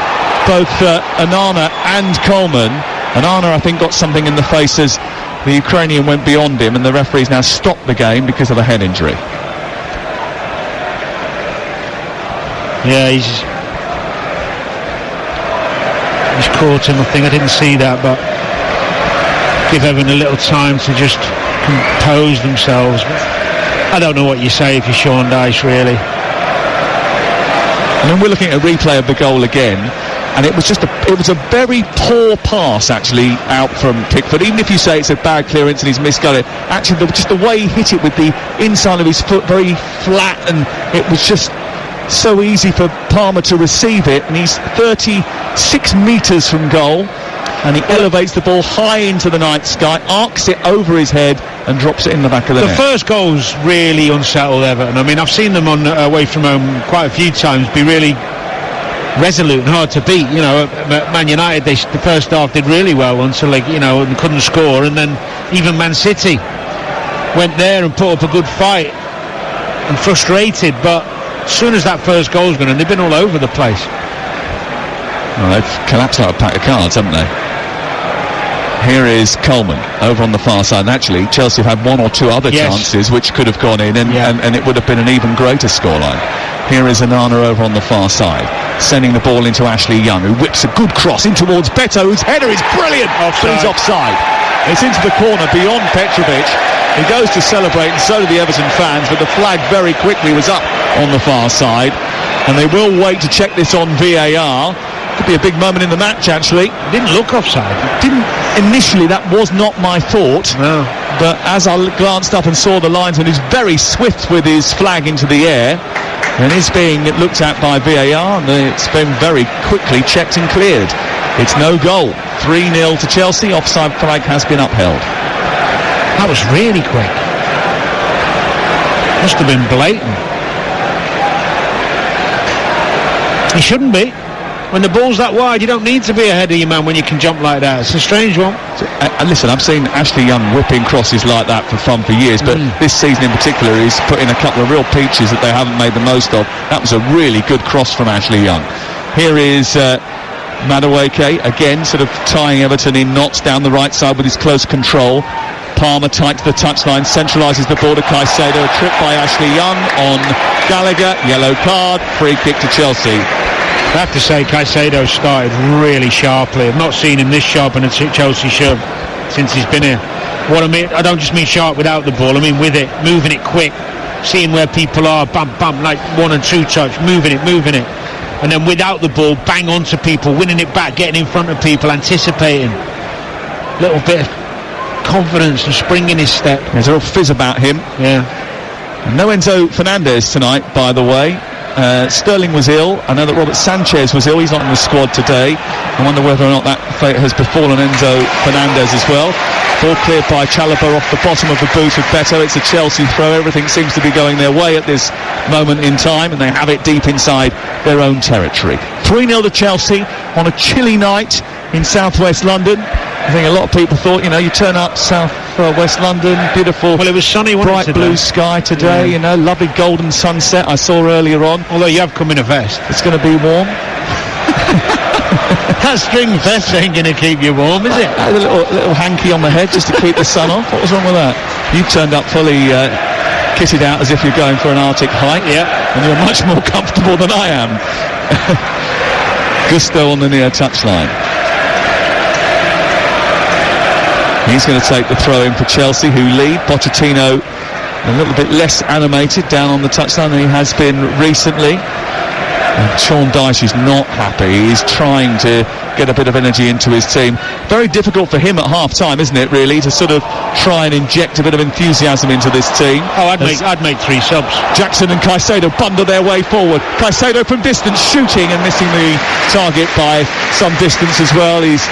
both Onana and Coleman. Onana, I think, got something in the face as the Ukrainian went beyond him, and the referee's now stopped the game because of a head injury. Yeah, he's caught him, I think. I didn't see that, but give Everton a little time to just compose themselves. I don't know what you say if you're Sean Dyche, really. And then we're looking at a replay of the goal again, and it was a very poor pass actually out from Pickford. Even if you say it's a bad clearance and he's misgot it, actually just the way he hit it with the inside of his foot very flat, and it was just so easy for Palmer to receive it, and he's 36 metres from goal, and he elevates the ball high into the night sky, arcs it over his head and drops it in the back of the net. The first goal's really unsettled Everton. I mean, I've seen them on away from home quite a few times be really resolute and hard to beat. You know, Man United, the first half did really well until they, and couldn't score, and then even Man City went there and put up a good fight and frustrated, but as soon as that first goal's gone, and they've been all over the place. Well, they've collapsed like a pack of cards, haven't they? Here is Coleman over on the far side, and actually Chelsea have had one or two other chances which could have gone in, and it would have been an even greater scoreline. Here is Onana over on the far side, sending the ball into Ashley Young, who whips a good cross in towards Beto, whose header is brilliant. He's offside. It's into the corner beyond Petrovic. He goes to celebrate, and so do the Everton fans, but the flag very quickly was up on the far side, and they will wait to check this on VAR. Could be a big moment in the match, actually. It didn't look offside. Initially, that was not my thought. No. But as I glanced up and saw the linesman, who's very swift with his flag into the air, and is being looked at by VAR, and it's been very quickly checked and cleared. It's no goal. 3-0 to Chelsea. Offside flag has been upheld. That was really quick. Must have been blatant. He shouldn't be. When the ball's that wide, you don't need to be ahead of your man when you can jump like that. It's a strange one. Listen, I've seen Ashley Young whipping crosses like that for fun for years, but this season in particular, he's put in a couple of real peaches that they haven't made the most of. That was a really good cross from Ashley Young. Here is Madueke, again sort of tying Everton in knots down the right side with his close control. Palmer tight to the touchline, centralises the ball to Caicedo. A trip by Ashley Young on Gallagher. Yellow card, free kick to Chelsea. I have to say, Caicedo started really sharply. I've not seen him this sharp in a Chelsea shirt since he's been here. What I mean, I don't just mean sharp without the ball, I mean with it, moving it quick, seeing where people are, bump, like 1 and 2 touch, moving it. And then without the ball, bang onto people, winning it back, getting in front of people, anticipating. Little bit of confidence and spring in his step. There's a real fizz about him. Yeah. And no Enzo Fernandez tonight, by the way. Sterling was ill. I know that Robert Sanchez was ill. He's not in the squad today. I wonder whether or not that fate has befallen Enzo Fernandez as well. Ball cleared by Chalobah off the bottom of the boot of Beto. It's a Chelsea throw. Everything seems to be going their way at this moment in time, and they have it deep inside their own territory. 3-0 to Chelsea on a chilly night in southwest London. I think a lot of people thought, you turn up West London, beautiful. Well, it was sunny, bright blue sky today. Lovely golden sunset I saw earlier on. Although you have come in a vest. It's going to be warm. That string vest ain't going to keep you warm, is it? A little hanky on the head just to keep the sun off. What was wrong with that? You turned up fully kitted out as if you're going for an Arctic hike. Yeah. And you're much more comfortable than I am. Gusto on the near touchline. He's going to take the throw in for Chelsea, who lead. Pochettino a little bit less animated down on the touchline than he has been recently. And Sean Dyche is not happy. He's trying to get a bit of energy into his team. Very difficult for him at half-time, isn't it, really, to sort of try and inject a bit of enthusiasm into this team. Oh, I'd make 3 subs. Jackson and Caicedo bundle their way forward. Caicedo from distance, shooting and missing the target by some distance as well. His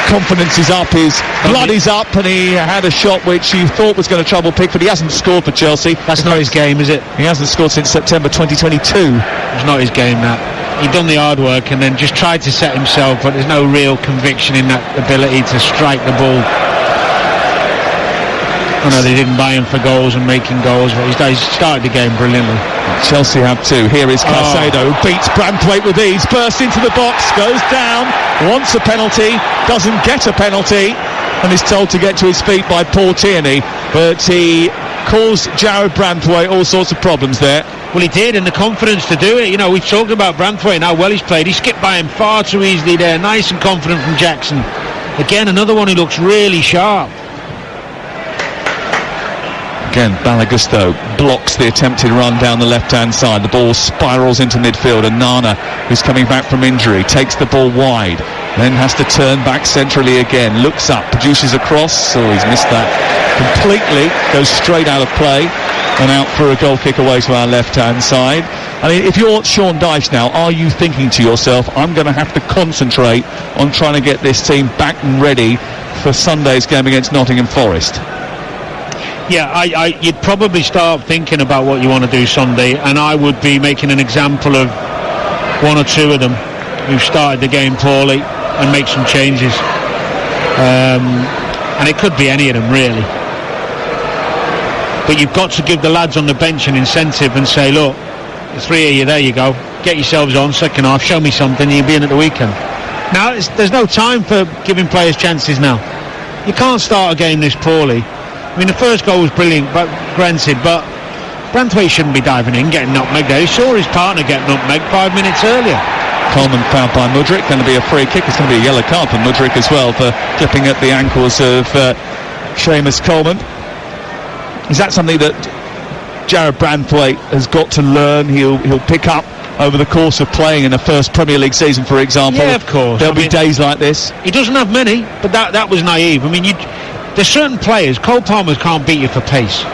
confidence is up, his blood is up, and he had a shot which he thought was going to trouble Pickford. He hasn't scored for Chelsea. That's not his game, is it? He hasn't scored since September 2022. It's not his game, that. He'd done the hard work and then just tried to set himself, but there's no real conviction in that ability to strike the ball. I know they didn't buy him for goals and making goals, but he's started the game brilliantly. Chelsea have 2. Here is Caicedo, beats Branthwaite with ease, bursts into the box, goes down, wants a penalty, doesn't get a penalty, and is told to get to his feet by Paul Tierney, but he caused Jared Branthwaite all sorts of problems there. Well, he did, and the confidence to do it. We've talked about Branthwaite and how well he's played. He skipped by him far too easily there, nice and confident from Jackson. Again, another one who looks really sharp. Again, Balagusto blocks the attempted run down the left-hand side. The ball spirals into midfield, and Nana, who's coming back from injury, takes the ball wide, then has to turn back centrally again, looks up, produces a cross. He's missed that completely, goes straight out of play and out for a goal kick away to our left-hand side. I mean, if you're Sean Dyche now, are you thinking to yourself, I'm going to have to concentrate on trying to get this team back and ready for Sunday's game against Nottingham Forest? Yeah, you'd probably start thinking about what you want to do Sunday, and I would be making an example of 1 or 2 of them who started the game poorly and make some changes. And it could be any of them, really. But you've got to give the lads on the bench an incentive and say, look, the 3 of you, there you go, get yourselves on, second half, show me something, you'll be in at the weekend. Now, there's no time for giving players chances now. You can't start a game this poorly. I mean, the first goal was brilliant, but granted, but Branthwaite shouldn't be diving in, getting nutmegged there. He saw his partner get nutmegged 5 minutes earlier. Coleman fouled by Mudryk, going to be a free kick. It's going to be a yellow card for Mudryk as well for clipping at the ankles of Seamus Coleman. Is that something that Jared Branthwaite has got to learn? He'll pick up over the course of playing in a first Premier League season, for example. Yeah, of course. There'll be days like this. He doesn't have many, but that was naive. I mean, there's certain players, Cole Palmer can't beat you for pace,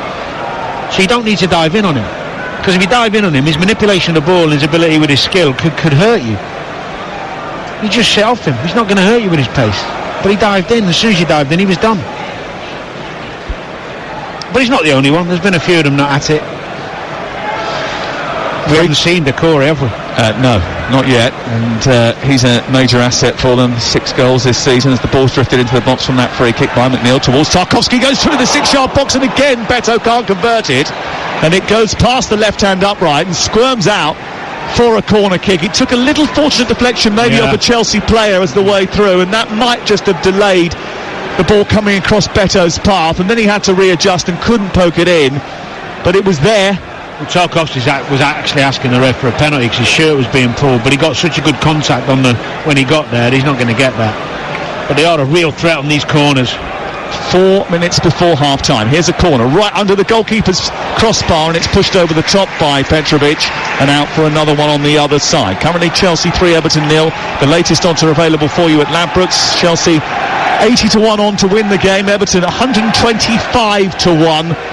so you don't need to dive in on him, because if you dive in on him, his manipulation of the ball and his ability with his skill could hurt you. You just sit off him. He's not going to hurt you with his pace, but he dived in. As soon as he dived in, he was done. But he's not the only one. There's been a few of them not at it. We haven't seen Decore, have we? No, not yet. And he's a major asset for them. 6 goals this season as the ball's drifted into the box from that free kick by McNeil towards Tarkowski. Goes through the 6-yard box, and again Beto can't convert it. And it goes past the left-hand upright and squirms out for a corner kick. It took a little fortunate deflection maybe of a Chelsea player as the way through, and that might just have delayed the ball coming across Beto's path, and then he had to readjust and couldn't poke it in, but it was there. Well, Tarkowski was actually asking the ref for a penalty because his shirt was being pulled, but he got such a good contact when he got there, he's not going to get that. But they are a real threat on these corners. 4 minutes before half-time. Here's a corner right under the goalkeeper's crossbar, and it's pushed over the top by Petrovic and out for another one on the other side. Currently Chelsea 3, Everton 0. The latest odds are available for you at Ladbrokes. Chelsea 80-1 on to win the game. Everton 125-1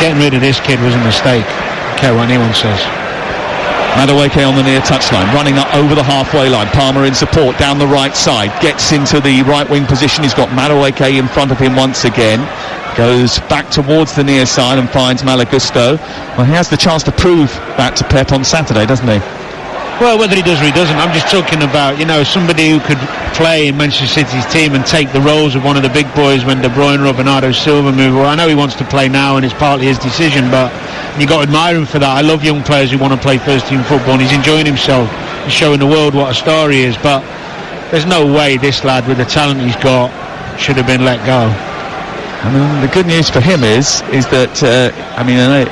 Getting rid of this kid was a mistake. I don't care what anyone says. Madueke on the near touchline, running up over the halfway line. Palmer in support down the right side, gets into the right wing position. He's got Madueke in front of him once again. Goes back towards the near side and finds Malagusto. Well, he has the chance to prove that to Pep on Saturday, doesn't he? Well, whether he does or he doesn't, I'm just talking about, somebody who could play in Manchester City's team and take the roles of one of the big boys when De Bruyne or Bernardo Silva move. Well, I know he wants to play now and it's partly his decision, but you got to admire him for that. I love young players who want to play first team football, and he's enjoying himself. He's showing the world what a star he is, but there's no way this lad with the talent he's got should have been let go. I mean, the good news for him is that, I know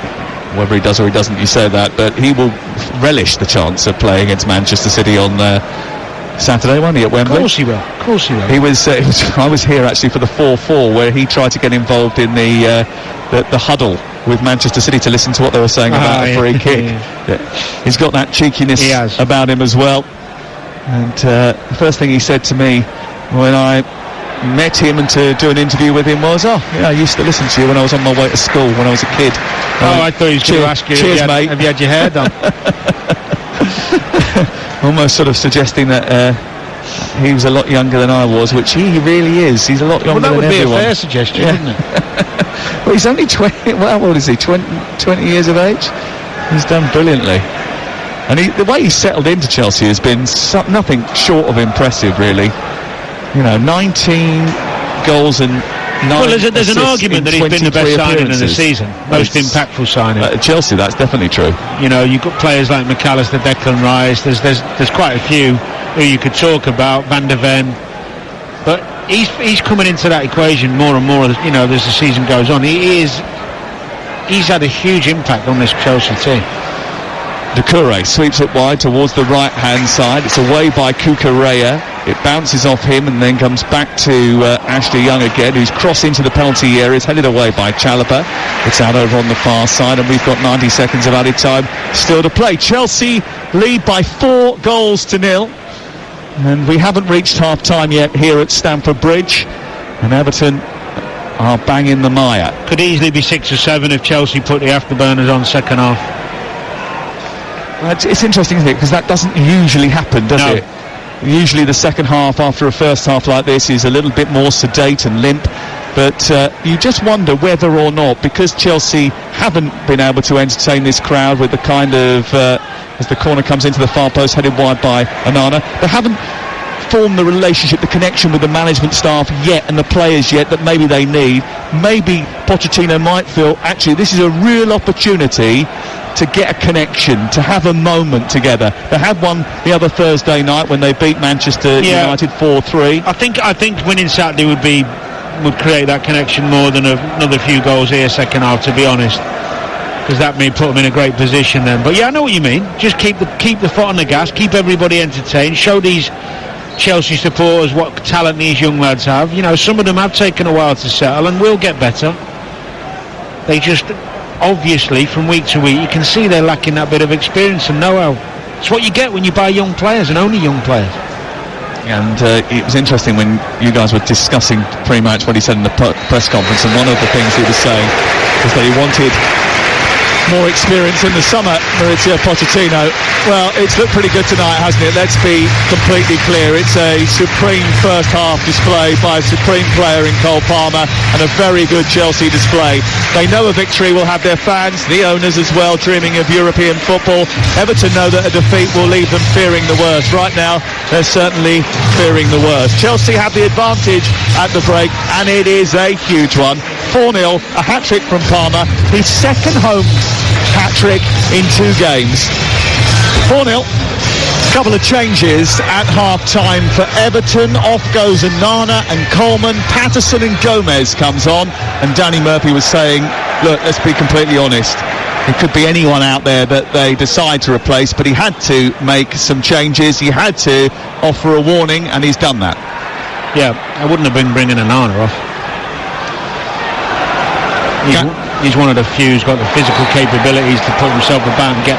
whether he does or he doesn't, you say that, but he will relish the chance of playing against Manchester City on Saturday, won't he, at Wembley? Of course he will. I was here actually for the 4-4 where he tried to get involved in the huddle with Manchester City to listen to what they were saying about a free kick. Yeah. He's got that cheekiness about him as well. And the first thing he said to me when I met him and to do an interview with him was, I used to listen to you when I was on my way to school when I was a kid. I thought he was going to ask you, cheers, mate. Have you had your hair done? Almost sort of suggesting that he was a lot younger than I was, which he really is. He's a lot younger than everyone. Well, that would be a fair suggestion, wouldn't it? Well, he's only 20, well, what is he, 20 years of age? He's done brilliantly. And the way he's settled into Chelsea has been nothing short of impressive, really. 19 goals and 9 Well, there's an argument that he's been the best signing of the season, most impactful signing. At Chelsea, that's definitely true. You've got players like McAllister, Declan Rice. There's quite a few who you could talk about, Van der Ven, but he's coming into that equation more and more. As the season goes on, he's had a huge impact on this Chelsea team. Doucouré sweeps it wide towards the right-hand side. It's away by Cucurella. It bounces off him and then comes back to Ashley Young again, who's crossed into the penalty area. It's headed away by Chalobah. It's out over on the far side, and we've got 90 seconds of added time still to play. Chelsea lead by 4-0, and we haven't reached half-time yet here at Stamford Bridge, and Everton are banging the mire. Could easily be 6 or 7 if Chelsea put the afterburners on second half. It's interesting, isn't it? Because that doesn't usually happen, does it? Usually the second half after a first half like this is a little bit more sedate and limp, but you just wonder whether or not, because Chelsea haven't been able to entertain this crowd with the kind of, as the corner comes into the far post headed wide by Onana, they haven't formed the relationship, the connection with the management staff yet and the players yet that maybe they need. Maybe Pochettino might feel, actually, this is a real opportunity to get a connection, to have a moment together. They had one the other Thursday night when they beat Manchester United 4-3. I think winning Saturday would create that connection more than another few goals here second half, to be honest, because that may put them in a great position then. But I know what you mean. Just keep the foot on the gas, keep everybody entertained, show these Chelsea supporters what talent these young lads have. Some of them have taken a while to settle and will get better. They just, obviously, from week to week, you can see they're lacking that bit of experience and know-how. It's what you get when you buy young players, and only young players. And it was interesting when you guys were discussing pre-match what he said in the press conference, and one of the things he was saying was that he wanted more experience in the summer, Mauricio Pochettino. Well, it's looked pretty good tonight, hasn't it? Let's be completely clear. It's a supreme first half display by a supreme player in Cole Palmer, and a very good Chelsea display. They know a victory will have their fans, the owners as well, dreaming of European football. Everton know that a defeat will leave them fearing the worst. Right now, they're certainly fearing the worst. Chelsea have the advantage at the break, and it is a huge one. 4-0, a hat-trick from Palmer, his second home hat-trick in 2 games. 4-0. Couple of changes at half-time for Everton. Off goes Onana and Coleman. Patterson and Gomez comes on, and Danny Murphy was saying, look, let's be completely honest, it could be anyone out there that they decide to replace, but he had to make some changes, he had to offer a warning, and he's done that. Yeah, I wouldn't have been bringing Onana off. He's one of the few who's got the physical capabilities to put himself about and get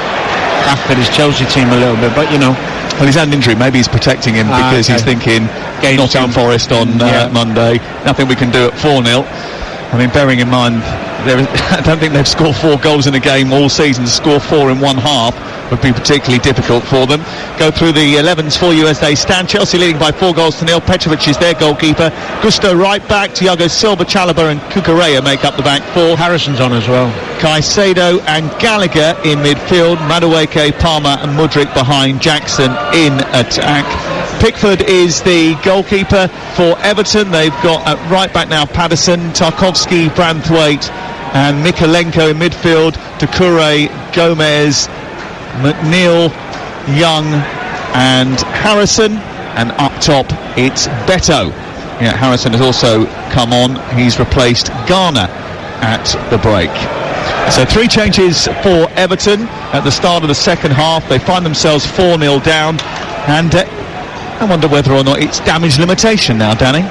after this Chelsea team a little bit, but well, he's had an injury. Maybe he's protecting him because he's thinking Nottingham Forest on Monday, nothing we can do at 4-0. I mean, bearing in mind I don't think they've scored 4 goals in a game all season. To score 4 in one half would be particularly difficult for them. Go through the 11s for you as they stand. Chelsea leading by 4-0. Petrovic is their goalkeeper. Gusto right back. Thiago Silva, Chalobah and Cucurella make up the back 4. Harrison's on as well. Caicedo and Gallagher in midfield. Madueke, Palmer and Mudryk behind Jackson in attack. Pickford is the goalkeeper for Everton. They've got at right back now Patterson, Tarkowski, Branthwaite and Mikalenko in midfield. Doucouré, Gomez, McNeil, Young and Harrison, and up top it's Beto. Yeah, Harrison has also come on. He's replaced Garner at the break. So 3 changes for Everton at the start of the second half. They find themselves 4-0 down, and I wonder whether or not it's damage limitation now, Danny.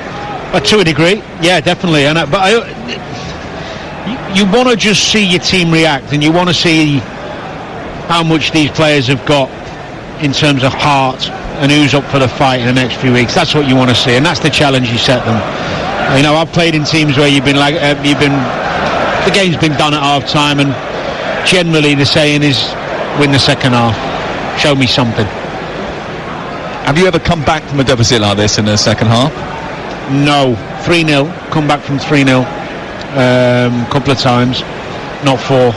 To a degree, yeah, definitely. And you want to just see your team react, and you want to see how much these players have got in terms of heart and who's up for the fight in the next few weeks. That's what you want to see, and that's the challenge you set them. You know, I've played in teams where the game's been done at half time, and generally the saying is win the second half, show me something. Have you ever come back from a deficit like this in the second half? No. 3-0, come back from 3-0 a couple of times, not 4.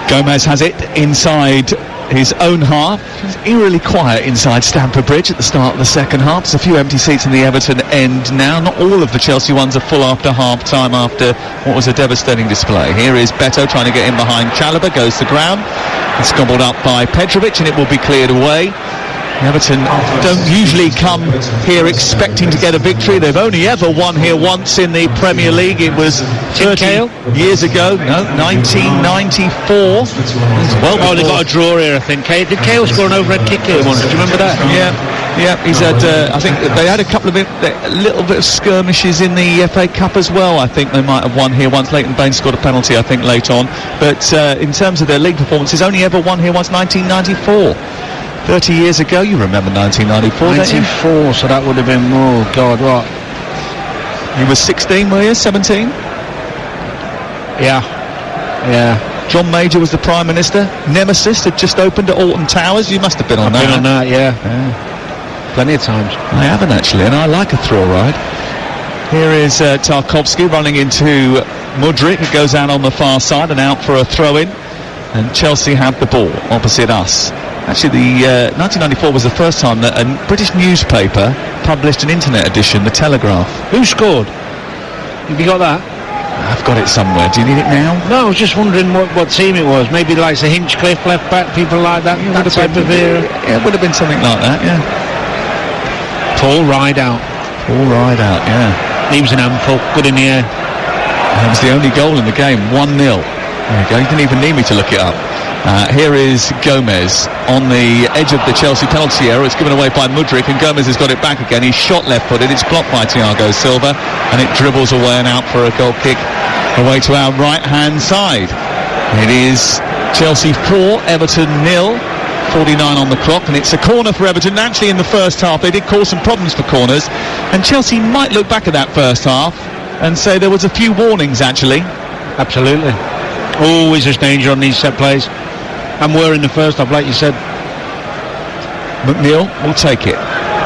Gomez has it inside his own half. It's eerily quiet inside Stamford Bridge at the start of the second half. There's a few empty seats in the Everton end now. Not all of the Chelsea ones are full after half time, after what was a devastating display. Here is Beto trying to get in behind Chalobah, goes to ground. It's gobbled up by Petrovic and it will be cleared away. Everton don't usually come here expecting to get a victory. They've only ever won here once in the Premier League. It was 30 years ago. No, 1994. Well, they got a draw here, I think. Did Cahill score an overhead kick here once? Do you remember that? Yeah. He's had. I think they had a little bit of skirmishes in the FA Cup as well. I think they might have won here once. Leighton Baines scored a penalty, I think, late on. But in terms of their league performances, only ever won here once, 1994. 30 years ago. You remember 1994, 94, so that would have been, oh God, what? You were 16, were you? 17? Yeah. John Major was the Prime Minister. Nemesis had just opened at Alton Towers. You must have been on that. Been on that, yeah. Plenty of times. I haven't actually, and I like a thrill ride. Here is Tarkowski running into Mudryk. It goes out on the far side and out for a throw-in. And Chelsea have the ball opposite us. Actually, the 1994 was the first time that a British newspaper published an internet edition, The Telegraph. Who scored? Have you got that? I've got it somewhere. Do you need it now? No, I was just wondering what team it was. Maybe like the Hinchcliffe left back, people like that. Yeah, it would have been something like that, yeah. Paul Rideout, yeah. He was an handful, good in the air. That was the only goal in the game, 1-0. There you go, you didn't even need me to look it up. Here is Gomez on the edge of the Chelsea penalty area. It's given away by Mudryk and Gomez has got it back again. He's shot left-footed. It's blocked by Thiago Silva and it dribbles away and out for a goal kick away to our right-hand side. It is Chelsea 4, Everton 0. 49 on the clock, and it's a corner for Everton. Actually, in the first half, they did cause some problems for corners, and Chelsea might look back at that first half and say there was a few warnings, actually. Absolutely. Always there's danger on these set plays. And we're in the first half, like you said. McNeil will take it.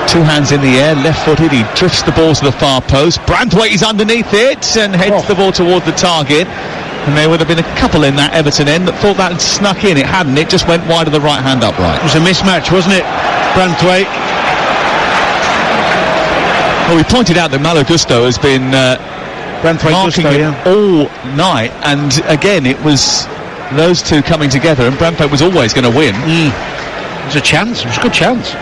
2 hands in the air, left-footed. He drifts the ball to the far post. Branthwaite is underneath it and heads the ball toward the target. And there would have been a couple in that Everton end that thought that had snuck in. It hadn't. It just went wide of the right-hand upright. It was a mismatch, wasn't it, Branthwaite? Well, we pointed out that Malo Gusto has been marking it all night. And again, it was those two coming together, and Branthwaite was always going to win. It was a chance. It was a good chance.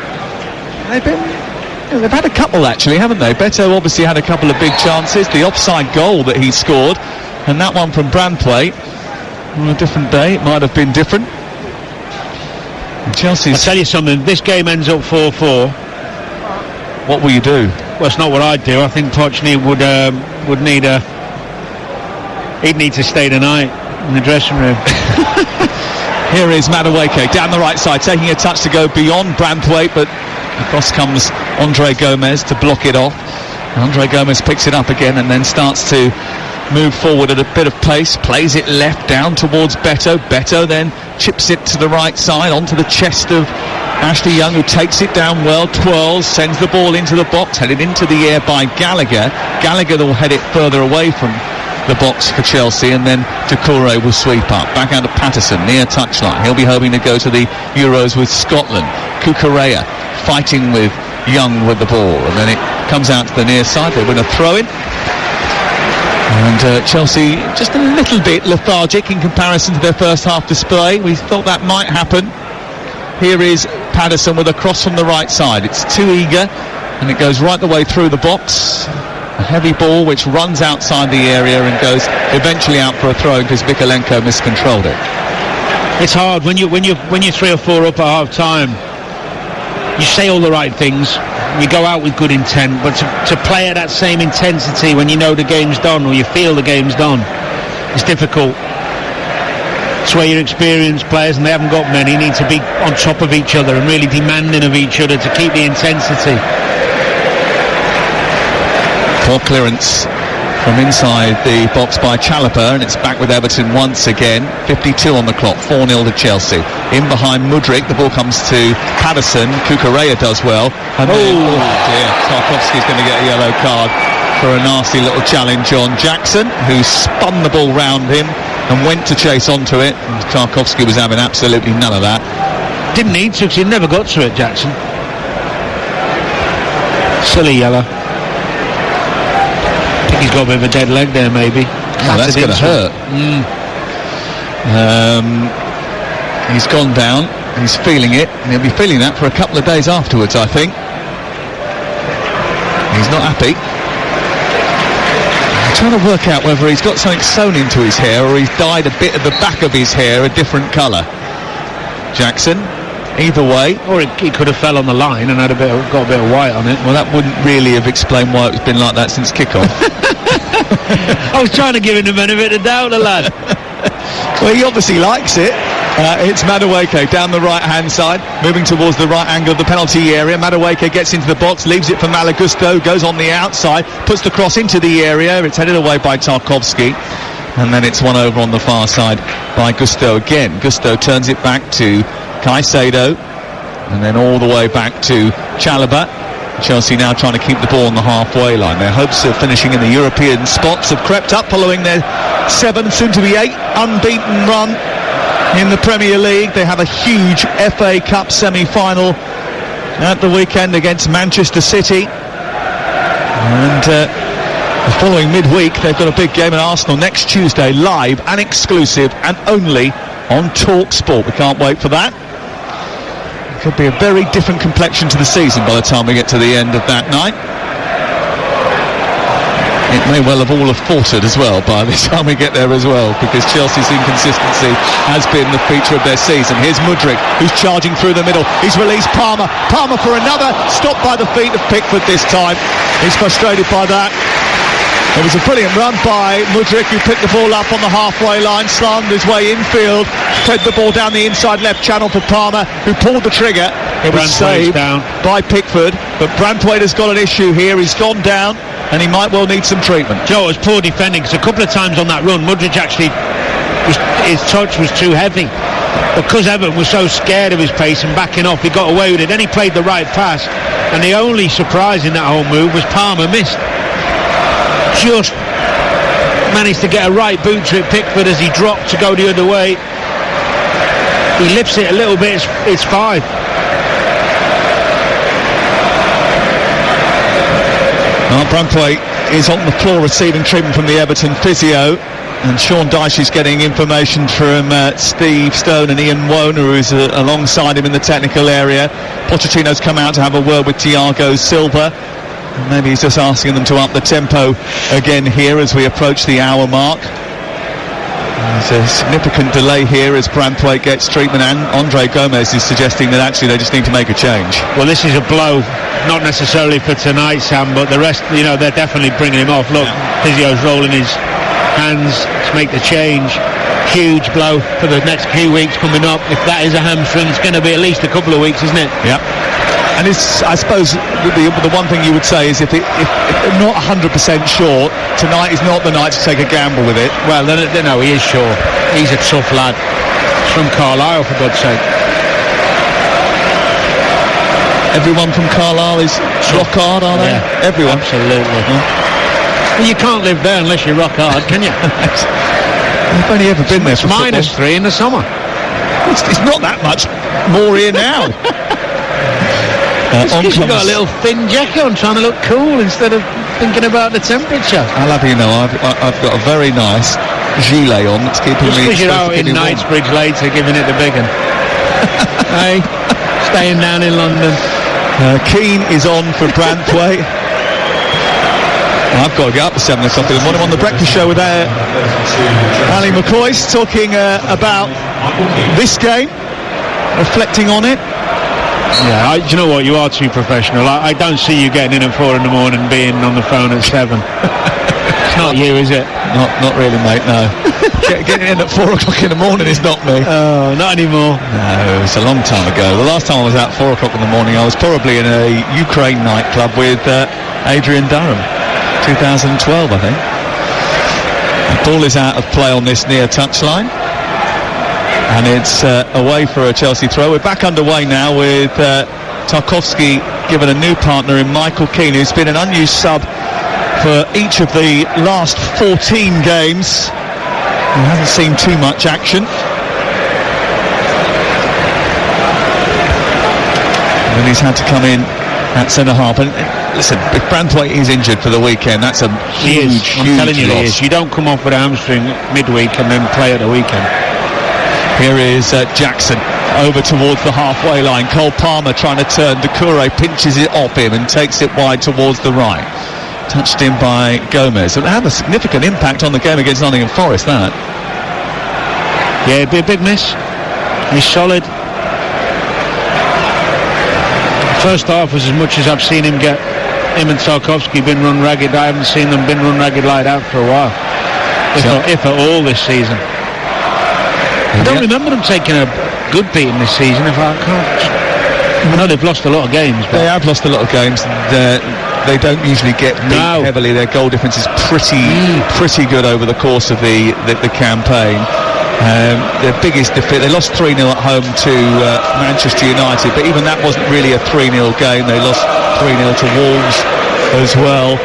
They've had a couple, actually, haven't they? Beto obviously had a couple of big chances. The offside goal that he scored, and that one from Branthwaite. On a different day, it might have been different. Chelsea's... I'll tell you something, this game ends up 4-4. What will you do? Well, it's not what I'd do. I think Pochettino would need he'd need to stay tonight in the dressing room. Here is Madueke down the right side, taking a touch to go beyond Branthwaite, but across comes Andre Gomez to block it off. Andre Gomez picks it up again and then starts to move forward at a bit of pace, plays it left down towards Beto. Beto then chips it to the right side onto the chest of Ashley Young, who takes it down well, twirls, sends the ball into the box, headed into the air by Gallagher. Gallagher will head it further away from the box for Chelsea, and then Doucouré will sweep up. Back out to Patterson, near touchline. He'll be hoping to go to the Euros with Scotland. Cucurella fighting with Young with the ball, and then it comes out to the near side. They win a throw-in. And Chelsea just a little bit lethargic in comparison to their first half display. We thought that might happen. Here is Patterson with a cross from the right side. It's too eager, and it goes right the way through the box. A heavy ball which runs outside the area and goes eventually out for a throw because Mykolenko miscontrolled it. It's hard when you're 3 or 4 up at half time. You say all the right things, you go out with good intent, but to play at that same intensity when you know the game's done or you feel the game's done, it's difficult. It's where your experienced players, and they haven't got many, need to be on top of each other and really demanding of each other to keep the intensity. Poor clearance from inside the box by Chalobah, and it's back with Everton once again. 52 on the clock, 4-0 to Chelsea. In behind Mudryk, the ball comes to Patterson. Cucurella does well, and then, dear, Tarkowski's going to get a yellow card for a nasty little challenge on Jackson, who spun the ball round him and went to chase onto it, and Tarkowski was having absolutely none of that. Didn't need to, because he never got to it, Jackson. Silly yellow. He's got a bit of a dead leg there, maybe. Oh, that's going to hurt. He's gone down, he's feeling it, and he'll be feeling that for a couple of days afterwards, I think. He's not happy. I'm trying to work out whether he's got something sewn into his hair or he's dyed a bit of the back of his hair a different colour. Jackson, either way. Or he could have fell on the line and got a bit of white on it. Well, that wouldn't really have explained why it's been like that since kick-off. I was trying to give him the benefit of the doubt, the lad. Well, he obviously likes it. It's Madueke down the right-hand side, moving towards the right angle of the penalty area. Madueke gets into the box, leaves it for Malagusto, goes on the outside, puts the cross into the area. It's headed away by Tarkowski, and then it's won over on the far side by Gusto again. Gusto turns it back to Caicedo, and then all the way back to Chalobah. Chelsea now trying to keep the ball on the halfway line. Their hopes of finishing in the European spots have crept up following their 7, soon to be 8 unbeaten run in the Premier League. They have a huge FA Cup semi-final at the weekend against Manchester City, and the following midweek they've got a big game at Arsenal next Tuesday, live and exclusive and only on Talk Sport. We can't wait for that. Could be a very different complexion to the season by the time we get to the end of that night. It may well have all have faltered as well by the time we get there as well, because Chelsea's inconsistency has been the feature of their season. Here's Mudryk, who's charging through the middle. He's released Palmer for another, stopped by the feet of Pickford this time. He's frustrated by that. It was a brilliant run by Mudryk, who picked the ball up on the halfway line, slanted his way infield, fed the ball down the inside left channel for Palmer, who pulled the trigger. It was saved by Pickford, but Branthwaite's got an issue here. He's gone down, and he might well need some treatment. Joe, it was poor defending, because a couple of times on that run, Mudryk actually, his touch was too heavy. Because Everton was so scared of his pace and backing off, he got away with it. Then he played the right pass, and the only surprise in that whole move was Palmer missed. Just managed to get a right boot to it, Pickford, as he dropped to go the other way. He lifts it a little bit, it's 5. Well, Branthwaite is on the floor receiving treatment from the Everton physio, and Sean Dyche is getting information from Steve Stone and Ian Woner, who's alongside him in the technical area. Pochettino's come out to have a word with Thiago Silva. Maybe he's just asking them to up the tempo again here as we approach the hour mark. There's a significant delay here as Branthwaite gets treatment, and Andre Gomez is suggesting that actually they just need to make a change. Well, this is a blow, not necessarily for tonight, Sam, but the rest, they're definitely bringing him off. Look, Physio's rolling his hands to make the change. Huge blow for the next few weeks coming up. If that is a hamstring, it's going to be at least a couple of weeks, isn't it? Yep. And it's, I suppose, the one thing you would say is if they're not 100% sure, tonight is not the night to take a gamble with it. Well, no, he is sure. He's a tough lad. He's from Carlisle, for God's sake. Everyone from Carlisle is rock hard, are they? Yeah, everyone. Absolutely. Well, you can't live there unless you're rock hard, can you? I've only ever been there for -3 in the summer. It's not that much more here now. You've got a little thin jacket on, trying to look cool instead of thinking about the temperature. I'll have you know, I've got a very nice gilet on that's keeping just me. Just because you're out in Knightsbridge later giving it the big one. Hey, staying down in London. Keane is on for Branthwaite. I've got to get up at 7 o'clock in the morning. I'm on the breakfast show with Ali McCoy's talking about this game, reflecting on it. Yeah, do you know what? You are too professional. I don't see you getting in at 4 in the morning, being on the phone at 7. It's not you, is it? Not really, mate. No. Getting in at 4 o'clock in the morning is not me. Oh, not anymore. No, it was a long time ago. The last time I was out 4 o'clock in the morning, I was probably in a Ukraine nightclub with Adrian Durham. 2012, I think. The ball is out of play on this near touchline, and it's away for a Chelsea throw. We're back underway now with Tarkowski given a new partner in Michael Keane, who's been an unused sub for each of the last 14 games. He hasn't seen too much action. And then he's had to come in at centre-half. And listen, if Branthwaite is injured for the weekend, that's a huge I'm telling you, loss. he is. You don't come off with a hamstring midweek and then play at the weekend. Here is Jackson over towards the halfway line. Cole Palmer trying to turn. Doucouré pinches it off him and takes it wide towards the right. Touched in by Gomez. It'll have a significant impact on the game against Nottingham Forest, that. Yeah, it'd be a big miss. He's solid. First half was as much as I've seen him and Tarkowski been run ragged. I haven't seen them been run ragged like that for a while, if at all this season. I don't remember them taking a good beating this season. I know they've lost a lot of games, but they have lost a lot of games. They don't usually get beat heavily. Their goal difference is pretty good over the course of the campaign. Their biggest defeat, they lost 3-0 at home to Manchester United, but even that wasn't really a 3-0 game. They lost 3-0 to Wolves as well.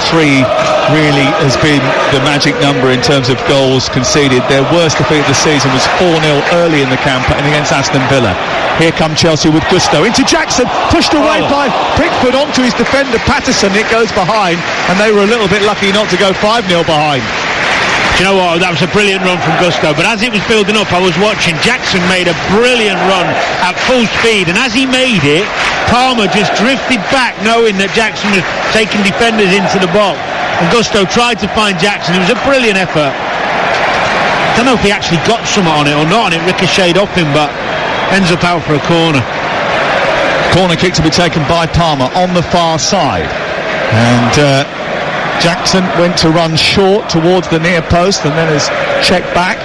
3 really has been the magic number in terms of goals conceded. Their worst defeat of the season was 4-0 early in the campaign against Aston Villa. Here come Chelsea with gusto into Jackson, pushed away by Pickford onto his defender Patterson. It goes behind, and they were a little bit lucky not to go 5-0 behind. Do you know what? That was a brilliant run from Gusto, but as it was building up, I was watching. Jackson made a brilliant run at full speed, and as he made it, Palmer just drifted back, knowing that Jackson was taking defenders into the box, and Gusto tried to find Jackson. It was a brilliant effort. I don't know if he actually got something on it or not, and it ricocheted off him, but ends up out for a corner. Corner kick to be taken by Palmer on the far side, and Jackson went to run short towards the near post and then is checked back.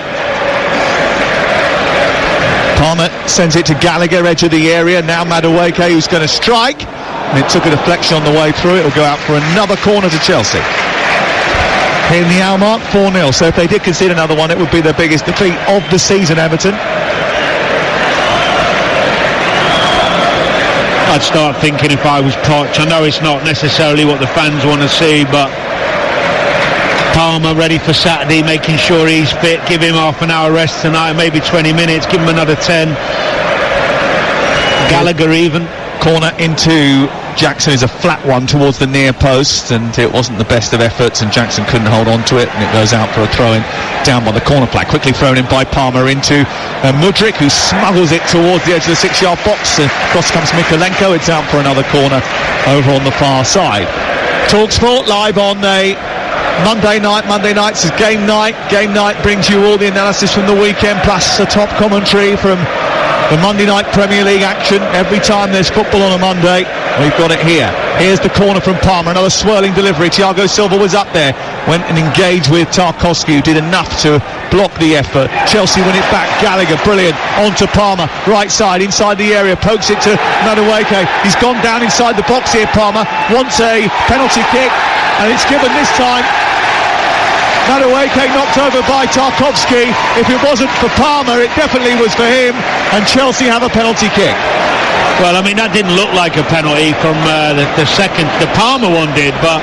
Palmer sends it to Gallagher, edge of the area. Now Madueke, who's going to strike, and it took a deflection on the way through. It'll go out for another corner to Chelsea. Hitting the hour mark, 4-0. So if they did concede another one, it would be their biggest defeat of the season, Everton. I'd start thinking if I was Poch. I know it's not necessarily what the fans want to see, but Palmer ready for Saturday, making sure he's fit. Give him half an hour rest tonight, maybe 20 minutes. Give him another 10. Gallagher even. Corner into Jackson is a flat one towards the near post, and it wasn't the best of efforts, and Jackson couldn't hold on to it, and it goes out for a throw-in down by the corner flag. Quickly thrown in by Palmer into Mudryk, who smuggles it towards the edge of the 6-yard box. Across comes Mikolenko. It's out for another corner over on the far side. TalkSport live on a Monday nights is game night. Game night brings you all the analysis from the weekend, plus the top commentary from The Monday night Premier League action. Every time there's football on a Monday, we've got it here. Here's the corner from Palmer, another swirling delivery. Thiago Silva was up there, went and engaged with Tarkowski, who did enough to block the effort. Chelsea win it back. Gallagher, brilliant, onto Palmer, right side, inside the area, pokes it to Madueke. He's gone down inside the box here. Palmer wants a penalty kick, and it's given this time. Madueke knocked over by Tarkowski. If it wasn't for Palmer, it definitely was for him, and Chelsea have a penalty kick. Well, I mean, that didn't look like a penalty from the second. The Palmer one did, but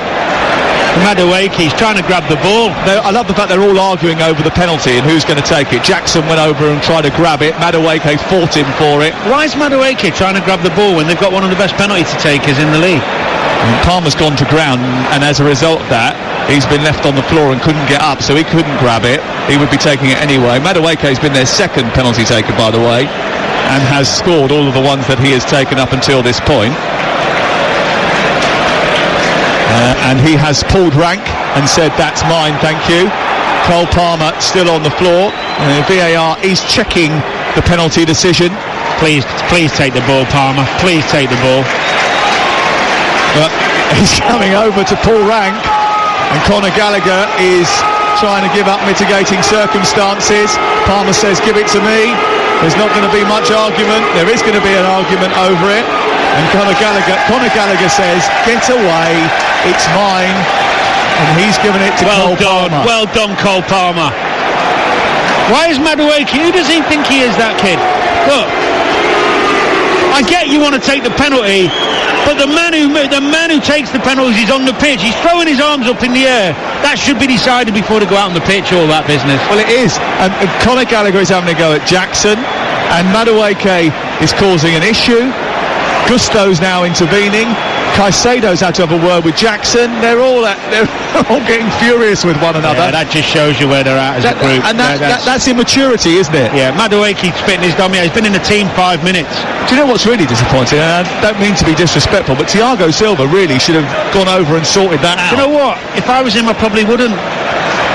Madueke's trying to grab the ball. I love the fact they're all arguing over the penalty and who's going to take it. Jackson went over and tried to grab it. Madueke fought him for it. Why is Madueke trying to grab the ball when they've got one of the best penalty takers in the league? And Palmer's gone to ground, and as a result of that, he's been left on the floor and couldn't get up, so he couldn't grab it. He would be taking it anyway. Madueke's been their second penalty taker, by the way, and has scored all of the ones that he has taken up until this point. And he has pulled rank and said, that's mine, thank you. Cole Palmer still on the floor. VAR is checking the penalty decision. Please take the ball, Palmer. Please take the ball. But he's coming over to pull rank, and Conor Gallagher is trying to give up mitigating circumstances. Palmer says, give it to me. There's not going to be much argument. There is going to be an argument over it. And Conor Gallagher says, get away, it's mine. And he's given it to Cole Palmer. Well done, Cole Palmer. Why is Madueke? Who does he think he is, that kid? Look, I get you want to take the penalty, but the man who takes the penalties is on the pitch. He's throwing his arms up in the air. That should be decided before they go out on the pitch, all that business. Well, it is. And Conor Gallagher is having a go at Jackson, and Madueke is causing an issue. Gusto's now intervening. Caicedo's had to have a word with Jackson. They're all getting furious with one another. Yeah, that just shows you where they're at as a group. And that's immaturity, isn't it? Yeah, Madueke's spitting his dummy. He's been in the team 5 minutes. Do you know what's really disappointing? And I don't mean to be disrespectful, but Thiago Silva really should have gone over and sorted that out. Do you know what? If I was him, I probably wouldn't,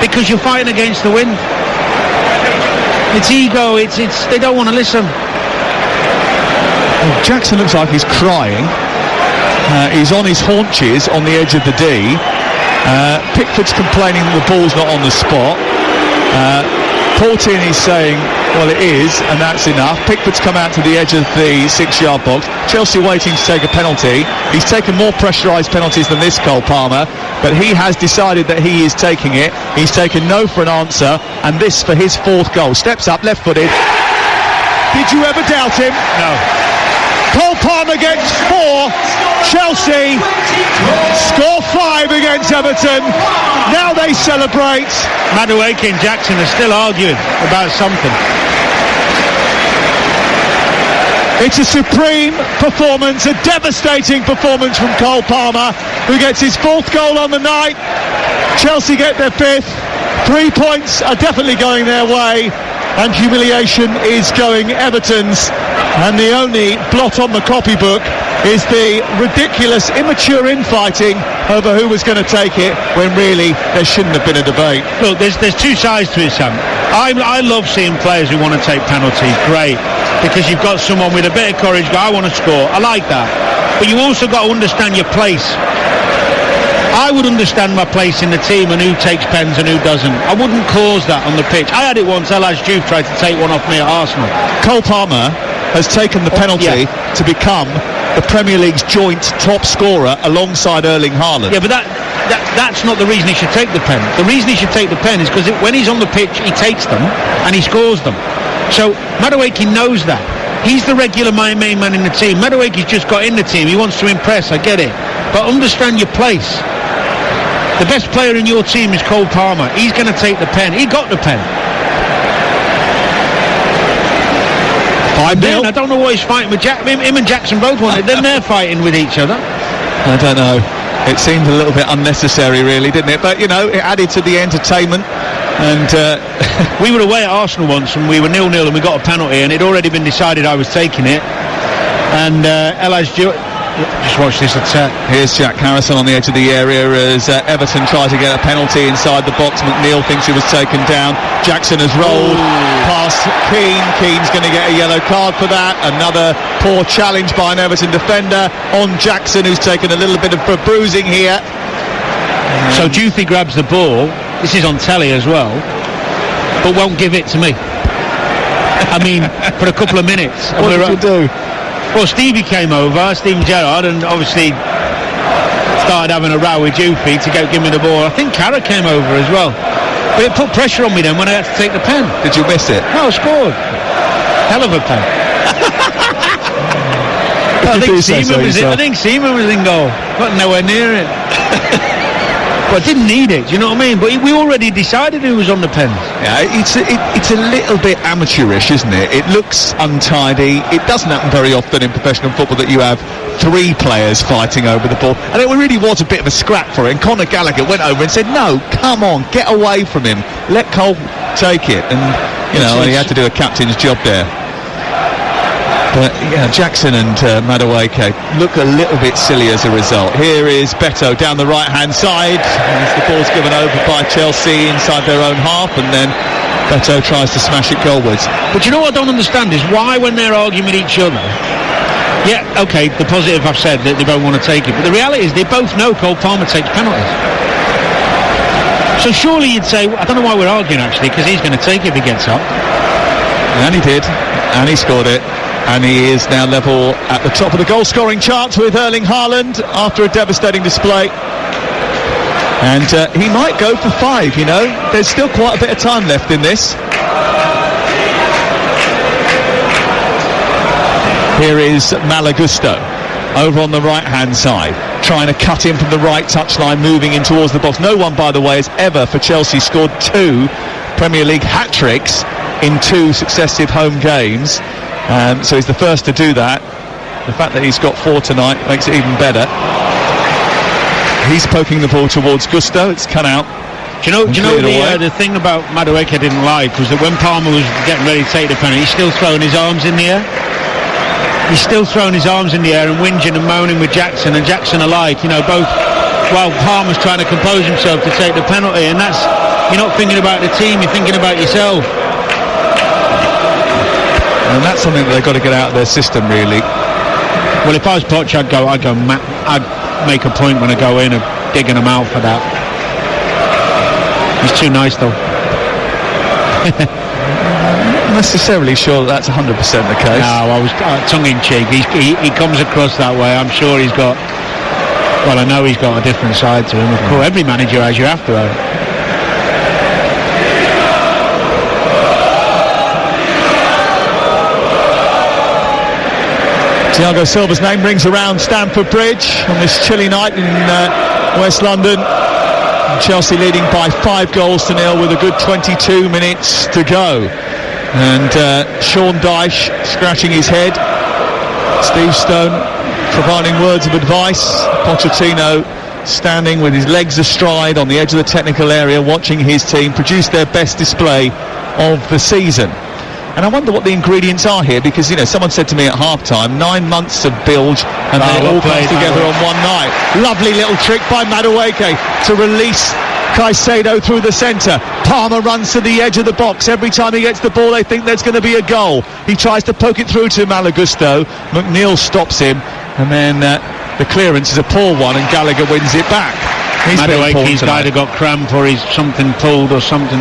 because you're fighting against the wind. It's ego. It's they don't want to listen. Well, Jackson looks like he's crying. He's on his haunches on the edge of the D. Pickford's complaining that the ball's not on the spot. Portin is saying, well, it is, and that's enough. Pickford's come out to the edge of the 6-yard box. Chelsea waiting to take a penalty. He's taken more pressurised penalties than this, Cole Palmer, but he has decided that he is taking it. He's taken no for an answer, and this for his 4th goal. Steps up, left-footed. Did you ever doubt him? No. Cole Palmer gets 4. Chelsea score 5 against Everton. Now they celebrate. Madueke and Jackson are still arguing about something. It's a supreme performance, a devastating performance from Cole Palmer, who gets his 4th goal on the night. Chelsea get their 5th. 3 points are definitely going their way, and humiliation is going Everton's. And the only blot on the copybook is the ridiculous, immature infighting over who was going to take it, when really there shouldn't have been a debate. Look, there's 2 sides to it, Sam. I love seeing players who want to take penalties. Great, because you've got someone with a bit of courage. I want to score. I like that. But you also got to understand your place. I would understand my place in the team and who takes pens and who doesn't. I wouldn't cause that on the pitch. I had it once. El Hadji Diouf tried to take one off me at Arsenal. Cole Palmer has taken the penalty to become the Premier League's joint top scorer alongside Erling Haaland. Yeah, but that's not the reason he should take the pen. The reason he should take the pen is because when he's on the pitch, he takes them and he scores them. So Madueke knows that. He's the regular main man in the team. Madueke's just got in the team. He wants to impress, I get it. But understand your place. The best player in your team is Cole Palmer. He's going to take the pen. He got the pen. 5-0. I don't know why he's fighting with him and Jackson both wanted. Then they're fighting with each other. I don't know. It seemed a little bit unnecessary, really, didn't it? But, you know, it added to the entertainment. And we were away at Arsenal once, and we were 0-0, and we got a penalty, and it'd already been decided I was taking it. And El Hadji Diouf, Just watch this attack. Here's Jack Harrison on the edge of the area as Everton try to get a penalty inside the box. McNeil thinks he was taken down. Jackson has rolled past Keane. Keane's going to get a yellow card for that. Another poor challenge by an Everton defender on Jackson, who's taken a little bit of a bruising here. So Dufy grabs the ball. This is on telly as well, but won't give it to me. I mean, for a couple of minutes. What did you do? Well, Stevie came over, Steven Gerrard, and obviously started having a row with Dufy to give me the ball. I think Carragher came over as well. But it put pressure on me then when I had to take the pen. Did you miss it? No, I scored. Hell of a pen. I think Seaman was in goal. But nowhere near it. But I didn't need it, do you know what I mean? But we already decided who was on the pens. Yeah, it's a little bit amateurish, isn't it? It looks untidy. It doesn't happen very often in professional football that you have 3 players fighting over the ball. And it really was a bit of a scrap for it. And Conor Gallagher went over and said, no, come on, get away from him. Let Cole take it. And, he had to do a captain's job there. But Jackson and Madueke look a little bit silly as a result. Here is Beto down the right-hand side as the ball's given over by Chelsea inside their own half, and then Beto tries to smash it goalwards. But you know what I don't understand is why, when they're arguing with each other, the positive I've said that they both want to take it, but the reality is they both know Cole Palmer takes penalties. So surely you'd say, I don't know why we're arguing actually, because he's going to take it if he gets up. And he did, and he scored it. And he is now level at the top of the goal-scoring chart with Erling Haaland after a devastating display. And he might go for 5, There's still quite a bit of time left in this. Here is Malagusto over on the right-hand side, trying to cut in from the right touchline, moving in towards the box. No one, by the way, has ever for Chelsea scored 2 Premier League hat-tricks in 2 successive home games. So he's the first to do that. The fact that he's got 4 tonight makes it even better. He's poking the ball towards Gusto. It's cut out. Do you know the thing about Madueke I didn't like was that when Palmer was getting ready to take the penalty, he's still throwing his arms in the air. He's still throwing his arms in the air and whinging and moaning with Jackson and Jackson alike. Both while Palmer's trying to compose himself to take the penalty, and that's, you're not thinking about the team, you're thinking about yourself. And that's something that they've got to get out of their system, really. Well, if I was Poch, I'd make a point when I go in of digging them out for that. He's too nice, though. Not necessarily sure that's 100% the case. No, I was tongue-in-cheek. He comes across that way. I'm sure he's got... Well, I know he's got a different side to him. Of course, every manager has, you have to have it. Thiago Silva's name rings around Stamford Bridge on this chilly night in West London. Chelsea leading by 5-0 with a good 22 minutes to go. And Sean Dyche scratching his head. Steve Stone providing words of advice. Pochettino standing with his legs astride on the edge of the technical area, watching his team produce their best display of the season. And I wonder what the ingredients are here, because, someone said to me at half-time, 9 months of bilge, and they all come together on one night. Lovely little trick by Madueke to release Caicedo through the centre. Palmer runs to the edge of the box. Every time he gets the ball, they think there's going to be a goal. He tries to poke it through to Malagusto. McNeil stops him, and then the clearance is a poor one, and Gallagher wins it back. Madueke's either got cramp or he's something pulled or something.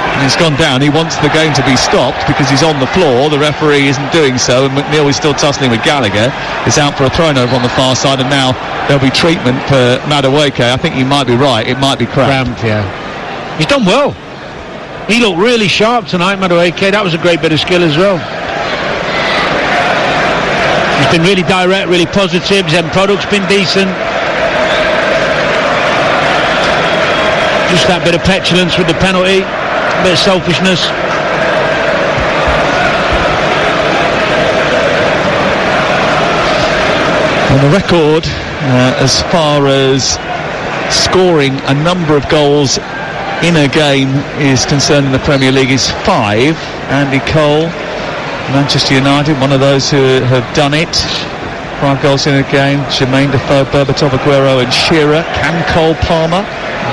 And he's gone down. He wants the game to be stopped because he's on the floor. The referee isn't doing so, and McNeil is still tussling with Gallagher. It's out for a thrown over on the far side, and now there'll be treatment for Madueke. I think you might be right. It might be cramp. Yeah. He's done well. He looked really sharp tonight, Madueke. That was a great bit of skill as well. He's been really direct, really positive. His end product's been decent. Just that bit of petulance with the penalty. A bit of selfishness. On the record, as far as scoring a number of goals in a game is concerned in the Premier League, is 5. Andy Cole, Manchester United, one of those who have done it. 5 goals in a game. Jermaine Defoe, Berbatov, Aguero and Shearer. Can Cole Palmer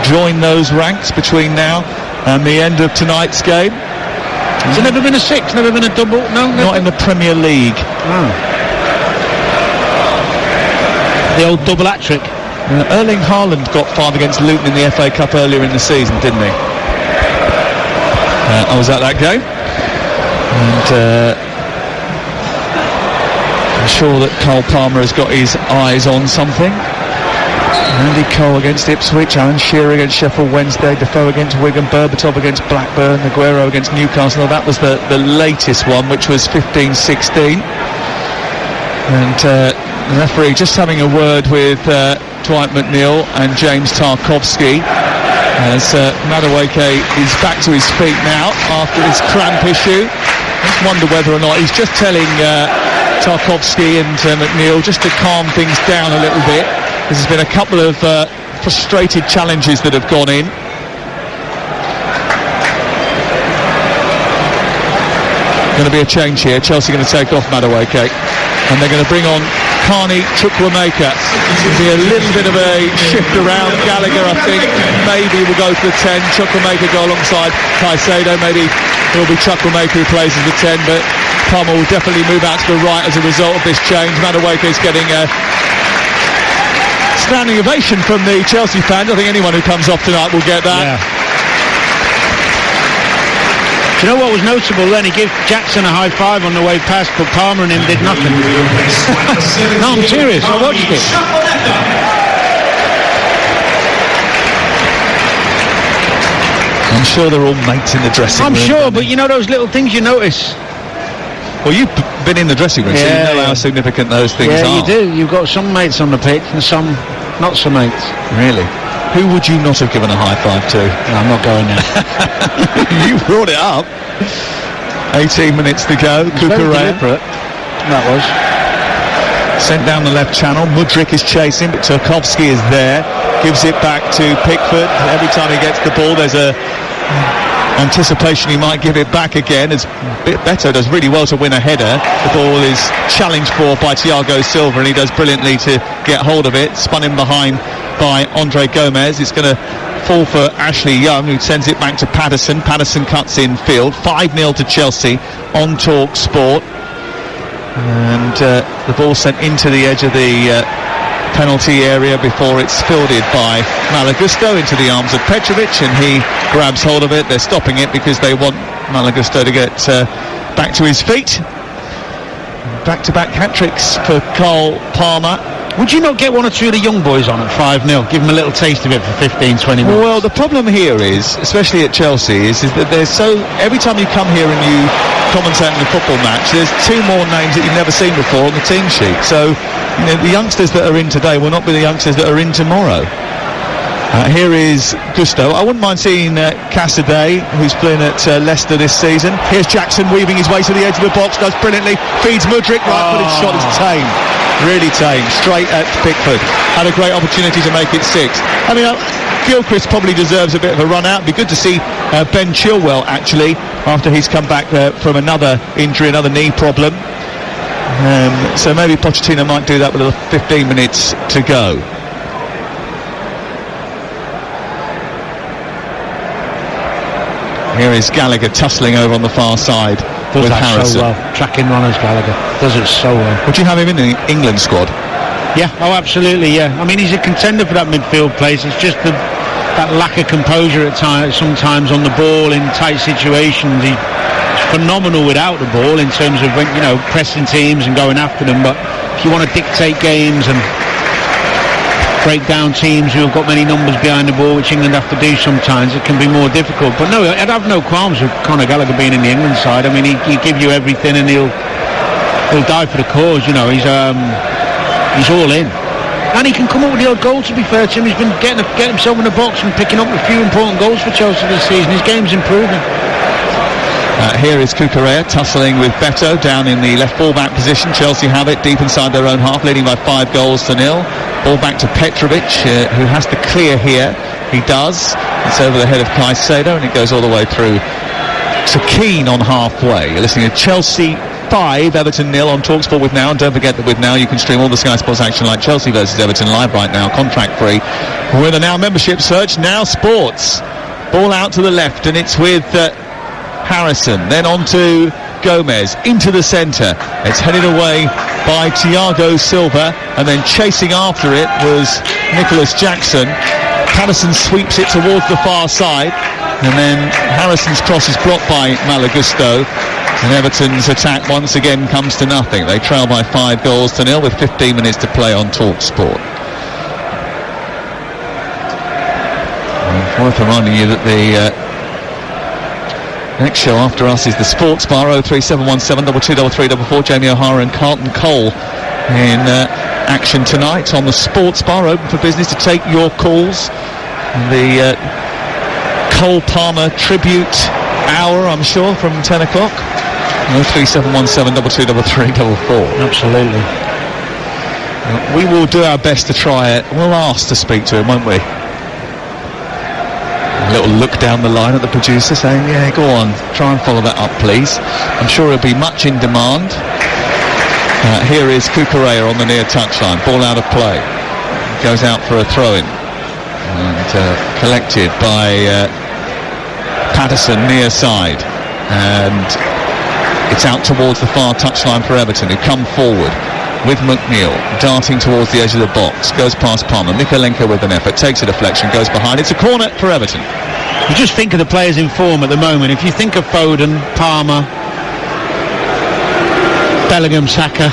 join those ranks between now and the end of tonight's game? Has there never been a 6? Never been a double? No, never. Not in the Premier League. The old double hat-trick. Erling Haaland got 5 against Luton in the FA Cup earlier in the season, didn't he? I was at that game, and I'm sure that Cole Palmer has got his eyes on something. Andy Cole against Ipswich, Alan Shearer against Sheffield Wednesday, Defoe against Wigan, Berbatov against Blackburn, Aguero against Newcastle. That was the latest one, which was 15-16. And the referee just having a word with Dwight McNeil and James Tarkowski as Madueke is back to his feet now after his cramp issue. Just wonder whether or not he's just telling Tarkowski and McNeil just to calm things down a little bit. There's been a couple of frustrated challenges that have gone in. Going to be a change here. Chelsea going to take off Madueke, and they're going to bring on Carney Chukwuemeka. It'll be a little bit of a shift around. Gallagher, I think, maybe will go to the 10. Chukwuemeka go alongside Caicedo. Maybe it'll be Chukwuemeka who plays as the 10, but Palmer will definitely move out to the right as a result of this change. Madueke is getting a standing ovation from the Chelsea fans. I think anyone who comes off tonight will get that. Yeah. Do you know what was notable then? He gave Jackson a high five on the way past, but Palmer and him did nothing. No, I'm serious. I watched it. I'm sure they're all mates in the dressing room. I'm sure, but you know those little things you notice. Well, you've been in the dressing room, so you know how significant those things are. Yeah, you do. You've got some mates on the pitch and some not so mates. Really? Who would you not have given a high five to? No, I'm not going there. You brought it up. 18 minutes to go. Cucurella. That was. Sent down the left channel. Mudryk is chasing, but Tarkowski is there. Gives it back to Pickford. Every time he gets the ball, there's a anticipation he might give it back again, as Beto does really well to win a header. The ball is challenged for by Thiago Silva, and he does brilliantly to get hold of it. Spun in behind by Andre Gomez. It's going to fall for Ashley Young, who sends it back to Patterson. Patterson cuts in field. 5-0 to Chelsea on Talk Sport, and the ball sent into the edge of the penalty area before it's fielded by Malagusto into the arms of Petrovic, and he grabs hold of it. They're stopping it because they want Malagusto to get back to his feet. Back-to-back hat-tricks for Cole Palmer. Would you not get one or two of the young boys on at 5-0? Give them a little taste of it for 15, 20 minutes. Well, the problem here is, especially at Chelsea, is that there's every time you come here and you commentate on a football match, there's 2 more names that you've never seen before on the team sheet. So, you know, the youngsters that are in today will not be the youngsters that are in tomorrow. Here is Gusto. I wouldn't mind seeing Cassidy, who's playing at Leicester this season. Here's Jackson weaving his way to the edge of the box, does brilliantly, feeds Mudryk, right-footed shot is tame. Really tame, straight at Pickford. Had a great opportunity to make it 6. I mean, Gilchrist probably deserves a bit of a run out. It'd be good to see Ben Chilwell, actually, after he's come back from another injury, another knee problem. So maybe Pochettino might do that with 15 minutes to go. Here is Gallagher tussling over on the far side with Harrison. So well. Tracking runners, Gallagher. Does it so well. Would you have him in the England squad? Yeah, absolutely, yeah. I mean, he's a contender for that midfield place. It's just that lack of composure at times, sometimes on the ball in tight situations. He's phenomenal without the ball in terms of, you know, pressing teams and going after them. But if you want to dictate games and break down teams who have got many numbers behind the ball, which England have to do sometimes, it can be more difficult. But no, I'd have no qualms with Conor Gallagher being in the England side. I mean, he'll give you everything, and he'll die for the cause. You know, he's all in, and he can come up with the odd goal. To be fair to him, he's been getting himself in the box and picking up a few important goals for Chelsea this season. His game's improving. Here is Cucurella tussling with Beto down in the left full-back position. Chelsea have it deep inside their own half, leading by 5-0. Ball back to Petrovic, who has to clear here. He does. It's over the head of Caicedo, and it goes all the way through to Keane on halfway. You're listening to Chelsea 5, Everton 0 on TalkSport with Now. And don't forget that with Now you can stream all the Sky Sports action like Chelsea versus Everton live right now, contract free, with a Now membership. Search Now Sports. Ball out to the left, and it's with Harrison, then on to Gomez, into the centre. It's headed away by Thiago Silva, and then chasing after it was Nicholas Jackson. Patterson sweeps it towards the far side, and then Harrison's cross is blocked by Malagusto, and Everton's attack once again comes to nothing. They trail by 5-0 with 15 minutes to play on TalkSport. Worth reminding you that the next show after us is the Sports Bar. 03717 223344. Jamie O'Hara and Carlton Cole in action tonight on the Sports Bar, open for business to take your calls. The Cole Palmer tribute hour, I'm sure, from 10 o'clock. 03717 223344. Absolutely. We will do our best to try it. We'll ask to speak to him, won't we? A little look down the line at the producer saying, yeah, go on, try and follow that up, please. I'm sure he'll be much in demand. Here is Cucurella on the near touchline. Ball out of play. Goes out for a throw-in. And collected by Patterson near side. And it's out towards the far touchline for Everton, who come forward with McNeil darting towards the edge of the box, goes past Palmer. Mikalenko with an effort, takes a deflection, goes behind. It's a corner for Everton. You just think of the players in form at the moment. If you think of Foden, Palmer, Bellingham, Saka,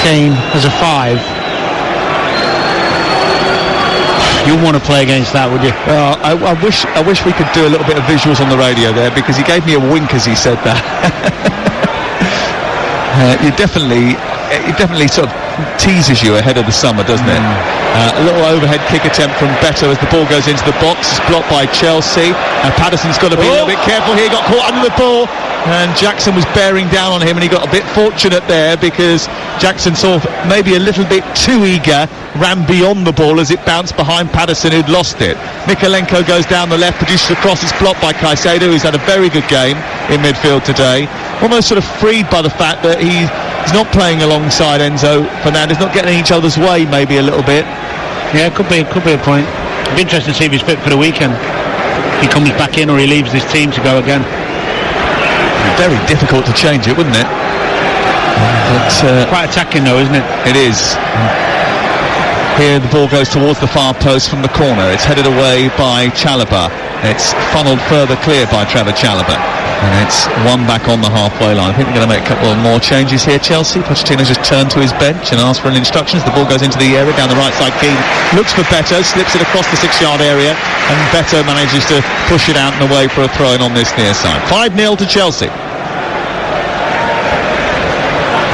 Kane as a 5, you want to play against that, would you? I wish we could do a little bit of visuals on the radio there, because he gave me a wink as he said that. It definitely sort of teases you ahead of the summer, doesn't it? A little overhead kick attempt from Beto as the ball goes into the box. It's blocked by Chelsea, and Patterson's got to be a little bit careful here. Got caught under the ball, and Jackson was bearing down on him, and he got a bit fortunate there because Jackson saw maybe a little bit too eager, ran beyond the ball as it bounced behind Patterson, who'd lost it. Mikalenko goes down the left, produces a cross. It's blocked by Caicedo, who's had a very good game in midfield today. Almost sort of freed by the fact that he's not playing alongside Enzo Fernandez, not getting in each other's way maybe a little bit. Yeah, it could be a point. It'd be interesting to see if he's fit for the weekend. He comes back in or he leaves this team to go again. Very difficult to change it, wouldn't it? But, quite attacking though, isn't it? It is. Here the ball goes towards the far post from the corner. It's headed away by Chalobah. It's funneled further clear by Trevor Chalobah. And it's one back on the halfway line. I think they're going to make a couple of more changes here, Chelsea. Pochettino's just turned to his bench and asked for instructions. The ball goes into the area, down the right side. Keane looks for Beto, slips it across the 6-yard area, and Beto manages to push it out and away for a throw-in on this near side. 5-0 to Chelsea.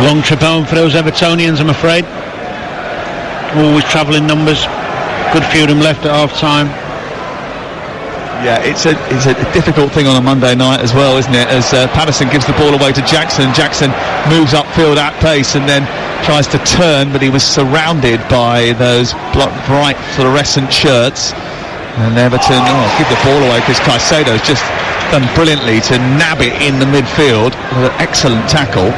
Long trip home for those Evertonians, I'm afraid. Always travelling numbers. Good few of them left at half-time. Yeah, it's a difficult thing on a Monday night as well, isn't it? As Patterson gives the ball away to Jackson. Jackson moves upfield at pace and then tries to turn, but he was surrounded by those bright fluorescent shirts. And Everton give the ball away because Caicedo's just done brilliantly to nab it in the midfield with an excellent tackle.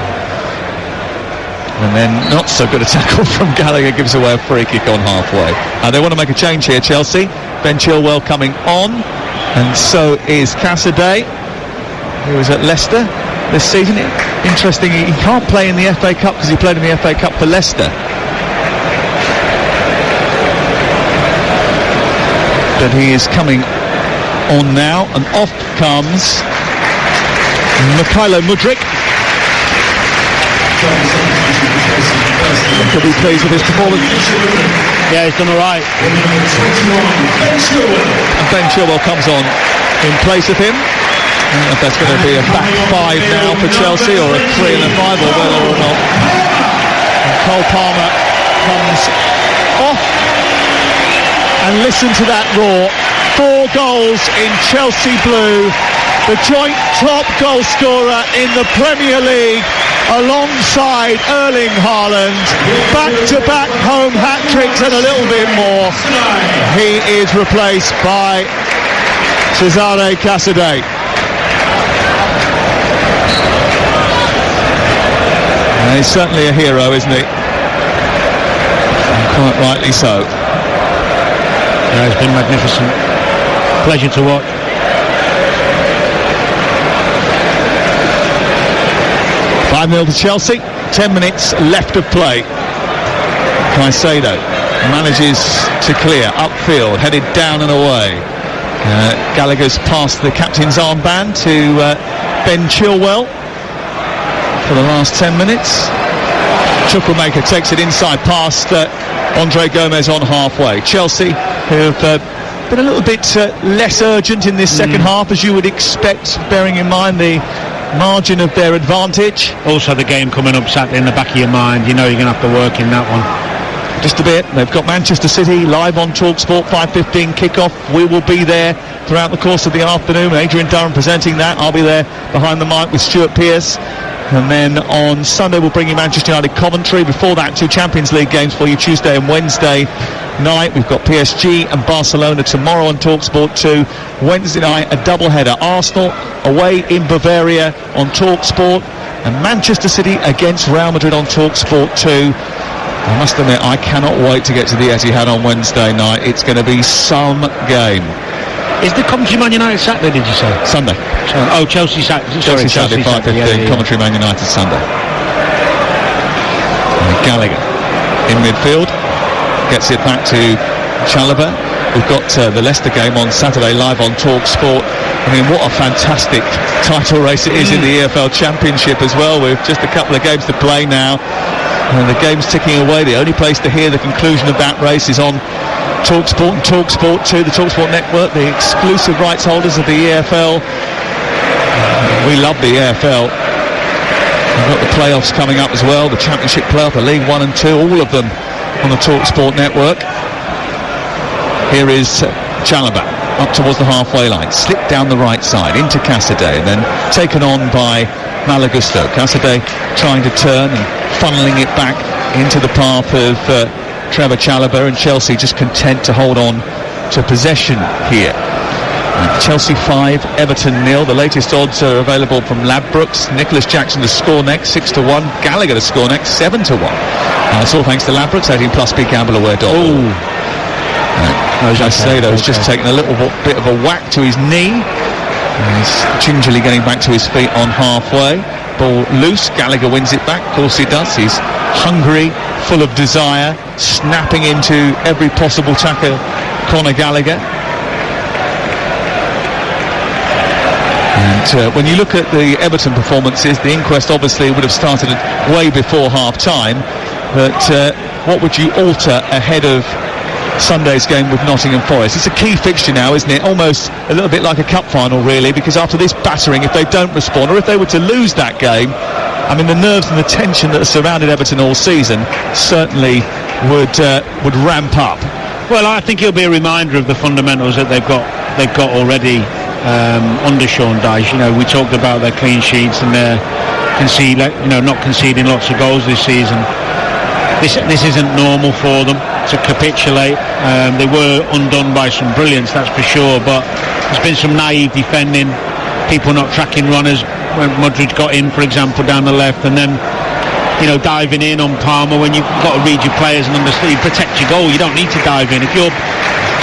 And then not so good a tackle from Gallagher, gives away a free kick on halfway. They want to make a change here, Chelsea. Ben Chilwell coming on, and so is Cassidy, who was at Leicester this season. Interesting, he can't play in the FA Cup because he played in the FA Cup for Leicester. But he is coming on now, and off comes Mykhailo Mudryk. Could be pleased with his performance. Yeah, he's done all right. And Ben Chilwell comes on in place of him. I don't know if that's going to be a back 5 now for Chelsea, or a 3 and a 5, or whether or not. And Cole Palmer comes off. And listen to that roar. 4 goals in Chelsea blue. The joint top goal scorer in the Premier League, alongside Erling Haaland. Back-to-back home hat-tricks and a little bit more. He is replaced by Cesare Cassidy. He's certainly a hero, isn't he? And quite rightly so. Yeah, it's been magnificent. Pleasure to watch. "5-0 to Chelsea, 10 minutes left of play. Caicedo manages to clear upfield, headed down and away. Gallagher's passed the captain's armband to Ben Chilwell for the last 10 minutes. Chukwuemeka takes it inside past Andre Gomez on halfway. Chelsea, who have been a little bit less urgent in this second half, as you would expect, bearing in mind the margin of their advantage. Also the game coming up Saturday in the back of your mind, you know you're going to have to work in that one. Just a bit. They've got Manchester City live on TalkSport, 5:15 kickoff. We will be there throughout the course of the afternoon. Adrian Durham presenting that. I'll be there behind the mic with Stuart Pearce. And then on Sunday we'll bring you Manchester United Coventry. Before that, 2 Champions League games for you Tuesday and Wednesday night. We've got PSG and Barcelona tomorrow on TalkSport 2. Wednesday night a double-header. Arsenal away in Bavaria on TalkSport, and Manchester City against Real Madrid on TalkSport 2. I must admit, I cannot wait to get to the Etihad on Wednesday night. It's going to be some game. Is the Coventry Man United Saturday, did you say? Sunday. Oh, Chelsea Saturday. Chelsea Saturday, 5:15, Coventry Man United Sunday. And Gallagher in midfield. Gets it back to Chalobah. We've got the Leicester game on Saturday live on TalkSport. I mean, what a fantastic title race it is in the EFL Championship as well. With just a couple of games to play now. And the game's ticking away. The only place to hear the conclusion of that race is on TalkSport and TalkSport 2, the TalkSport network, the exclusive rights holders of the EFL. We love the EFL. We've got the playoffs coming up as well, the Championship playoff, the League 1 and 2, all of them on the TalkSport network. Here is Chalobah up towards the halfway line, slipped down the right side into Casadei, and then taken on by Malagusto. Casadei trying to turn and funneling it back into the path of Trevor Chalobah, and Chelsea just content to hold on to possession here. Chelsea 5, Everton 0. The latest odds are available from Ladbrokes. Nicholas Jackson to score next, 6-1. Gallagher to score next, 7-1. It's all thanks to Ladbrokes, 18+ BeGambleAware.org. Caicedo's just taken a little bit of a whack to his knee. He's gingerly getting back to his feet on halfway. Ball loose, Gallagher wins it back, of course he does. He's hungry, full of desire, snapping into every possible tackle, Conor Gallagher. And when you look at the Everton performances, the inquest obviously would have started way before half-time, but what would you alter ahead of Sunday's game with Nottingham Forest? It's a key fixture now, isn't it? Almost a little bit like a cup final, really, because after this battering, if they don't respond, or if they were to lose that game, I mean, the nerves and the tension that has surrounded Everton all season certainly would ramp up. Well, I think it'll be a reminder of the fundamentals that they've got already under Sean Dyche. You know, we talked about their clean sheets and their not conceding lots of goals this season. This isn't normal for them to capitulate. They were undone by some brilliance, that's for sure, but there's been some naive defending, people not tracking runners when Mudryk got in, for example, down the left, and then diving in on Palmer when you've got to read your players and understand, protect your goal. You don't need to dive in. If you're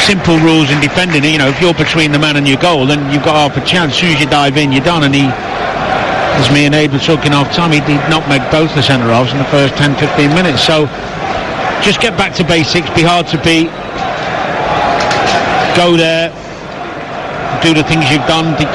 simple rules in defending, if you're between the man and your goal, then you've got half a chance. As soon as you dive in, you're done. And as me and Aid were talking half time, he nutmegged both the centre-halves in the first 10-15 minutes. So just get back to basics, be hard to beat, go there, do the things you've done that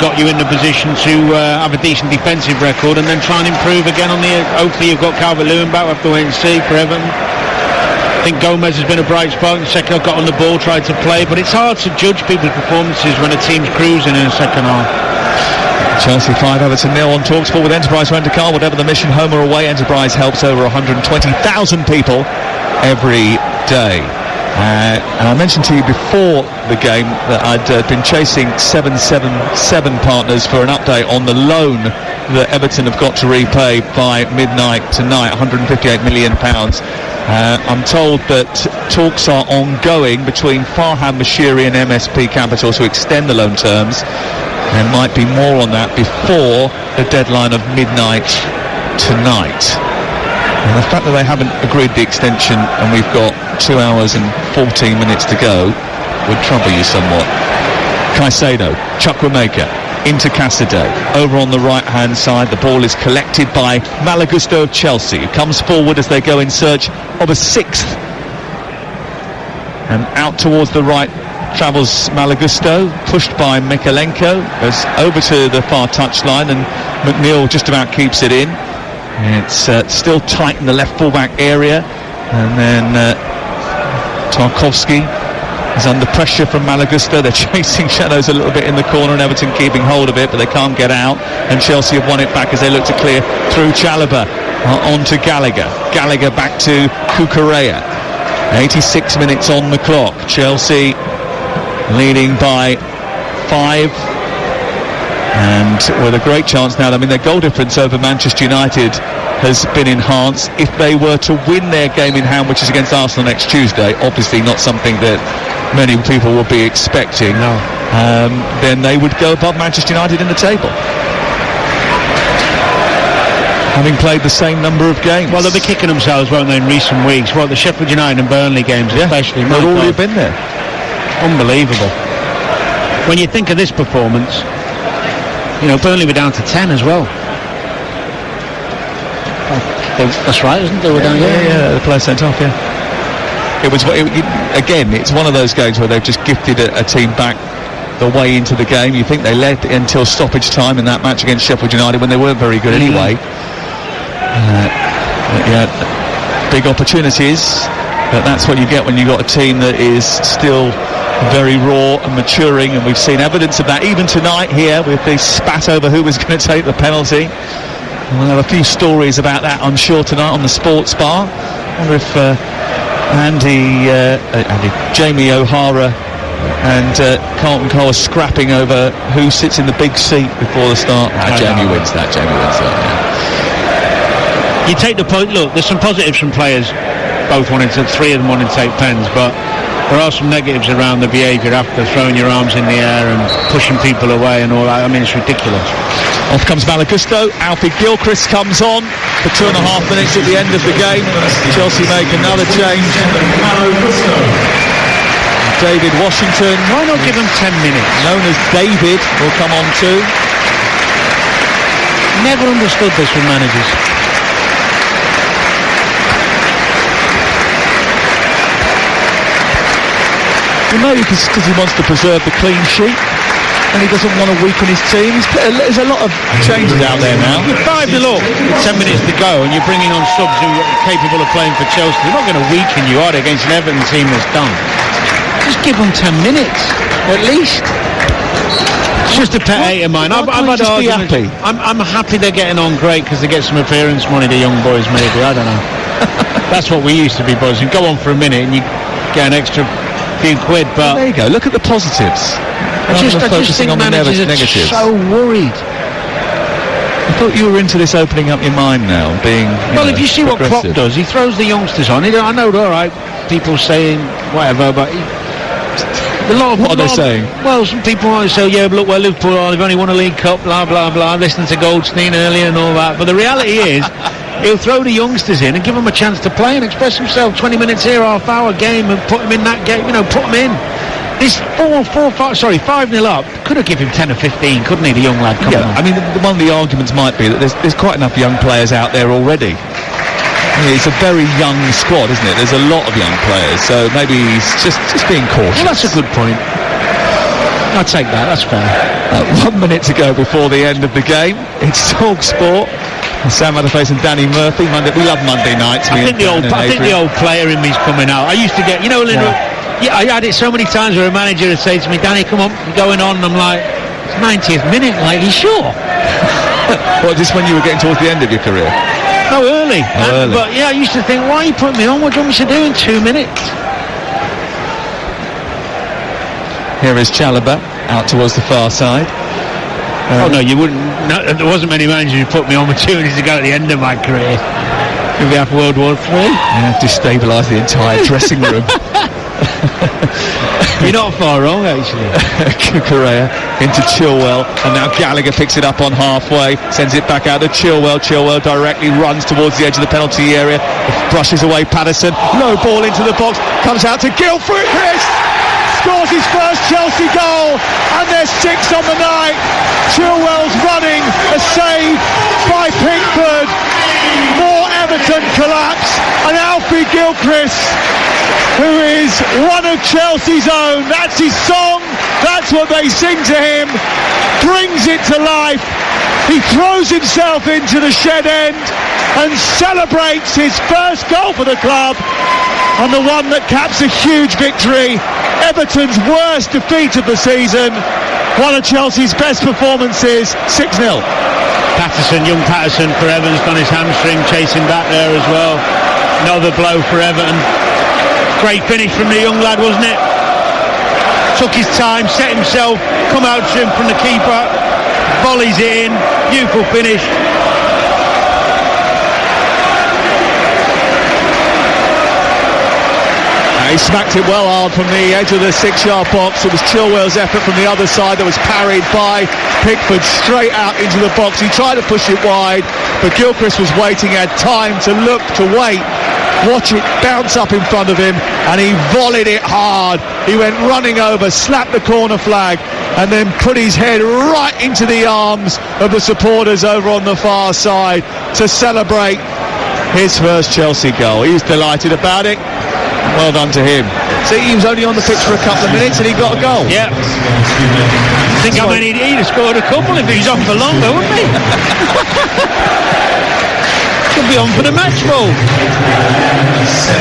got you in the position to have a decent defensive record, and then try and improve again on the. Hopefully you've got Calvert-Lewin back. We'll have to wait and see for Everton. I think Gomez has been a bright spot. Second, got on the ball, tried to play, but it's hard to judge people's performances when a team's cruising in the second half. Chelsea 5, Everton 0 on TalkSport with Enterprise Rent-A-Car. Whatever the mission, home or away, Enterprise helps over 120,000 people every day. And I mentioned to you before the game that I'd been chasing 777 partners for an update on the loan that Everton have got to repay by midnight tonight, £158 million. I'm told that talks are ongoing between Farhad Mashiri and MSP Capital to extend the loan terms. There might be more on that before the deadline of midnight tonight. And the fact that they haven't agreed the extension and we've got 2 hours and 14 minutes to go would trouble you somewhat. Caicedo, Chukwuemeka, into Cassidy, over on the right-hand side. The ball is collected by Malagusto of Chelsea, who comes forward as they go in search of a sixth. And out towards the right travels Malagusto, pushed by Mikalenko, goes over to the far touchline, and McNeil just about keeps it in. It's still tight in the left fullback area, and then Tarkowski is under pressure from Malagusto. They're chasing shadows a little bit in the corner, and Everton keeping hold of it, but they can't get out, and Chelsea have won it back as they look to clear through Chalobah on to Gallagher back to Cucurella. 86 minutes on the clock. Chelsea leading by 5, and with a great chance now. I mean, their goal difference over Manchester United has been enhanced. If they were to win their game in hand, which is against Arsenal next Tuesday, obviously not something that many people will be expecting, then they would go above Manchester United in the table, having played the same number of games. Well, they'll be kicking themselves, won't they, in recent weeks? Well, the Sheffield United and Burnley games especially. They've already been there. Unbelievable. When you think of this performance, Burnley were down to 10 as well. That's right, isn't it? They were down. Yeah, the player sent off. It was again. It's one of those games where they've just gifted a team back the way into the game. You think they led until stoppage time in that match against Sheffield United when they weren't very good anyway. Big opportunities, but that's what you get when you've got a team that is still very raw and maturing, and we've seen evidence of that even tonight here with the spat over who was going to take the penalty. We'll have a few stories about that, I'm sure, tonight on the Sports Bar. I wonder if Jamie O'Hara and Carlton Cole are scrapping over who sits in the big seat before the start. Jamie wins that. You take the point. Look, there's some positives from players, three of them wanting to take pens, but there are some negatives around the behaviour after throwing your arms in the air and pushing people away and all that. I mean, it's ridiculous. Off comes Malagusto. Alfie Gilchrist comes on for 2.5 minutes at the end of the game. Chelsea make another change. David Washington, why not give him 10 minutes? Known as David, will come on too. Never understood this with managers. Well, maybe because he wants to preserve the clean sheet, and he doesn't want to weaken his team. There's a lot of changes out there now. You're 5-0 up, 10 minutes to go, and you're bringing on subs who are capable of playing for Chelsea. They're not going to weaken you, are they, against an Everton team that's done? Just give them 10 minutes, at least. It's just a pet hate of mine. I'm happy they're getting on great because they get some appearance money, the young boys, maybe. I don't know. That's what we used to be buzzing. Go on for a minute and you get an extra few quid, but there you go. Look at the positives. I just think on managers the negatives. Are so worried. I thought you were into this opening up your mind now, being. Well, if you see what Klopp does, he throws the youngsters on. I know, all right, people saying whatever, but what are they saying? Well, some people might say, yeah, look, well, Liverpool, they've only won a League Cup, blah blah blah. Listening to Goldstein earlier and all that, but the reality is, he'll throw the youngsters in and give them a chance to play and express himself. 20 minutes here, half-hour game, and put him in that game. Put him in. This 5-0 up, could have given him 10 or 15, couldn't he, the young lad coming on? I mean, one of the arguments might be that there's quite enough young players out there already. It's a very young squad, isn't it? There's a lot of young players, so maybe he's just being cautious. Well, that's a good point. I'll take that, that's fair. 1 minute to go before the end of the game. It's Talk Sport. Sam Adderface and Danny Murphy. We love Monday nights. I think the old player in me's coming out. I used to get, I had it so many times where a manager would say to me, Danny, come on, you're going on, and I'm like, it's 90th minute, like, you sure? Well, just when you were getting towards the end of your career? No, early. But I used to think, why are you putting me on? What do you want me to do in 2 minutes? Here is Chalobah out towards the far side. No, you wouldn't. No, there wasn't many managers who put me on opportunities to go at the end of my career. Maybe after World War III. Yeah, destabilise the entire dressing room. You're not far wrong, actually. Correa into Chilwell, and now Gallagher picks it up on halfway, sends it back out to Chilwell. Chilwell directly runs towards the edge of the penalty area, brushes away Patterson, low ball into the box, comes out to Gilchrist, scores his first Chelsea goal, and there's 6 on the night. Chilwell's running, a save by Pickford. More Everton collapse, and Alfie Gilchrist, who is one of Chelsea's own, that's his song, that's what they sing to him, brings it to life. He throws himself into the shed end and celebrates his first goal for the club, and the one that caps a huge victory. Everton's worst defeat of the season, one of Chelsea's best performances, 6-0. Patterson, young Patterson for Everton's got his hamstring, chasing back there as well. Another blow for Everton. Great finish from the young lad, wasn't it? Took his time, set himself, come out to him from the keeper, volleys it in, beautiful finish. He smacked it well hard from the edge of the 6-yard box. It was Chilwell's effort from the other side that was parried by Pickford straight out into the box. He tried to push it wide, but Gilchrist was waiting, had time to look, to wait, watch it bounce up in front of him, and he volleyed it hard. He went running over, slapped the corner flag, and then put his head right into the arms of the supporters over on the far side to celebrate his first Chelsea goal. He was delighted about it. Well done to him. See, he was only on the pitch for a couple of minutes and he got a goal. Yeah. He'd have scored a couple if he was on for longer, wouldn't he? Could be on for the match ball.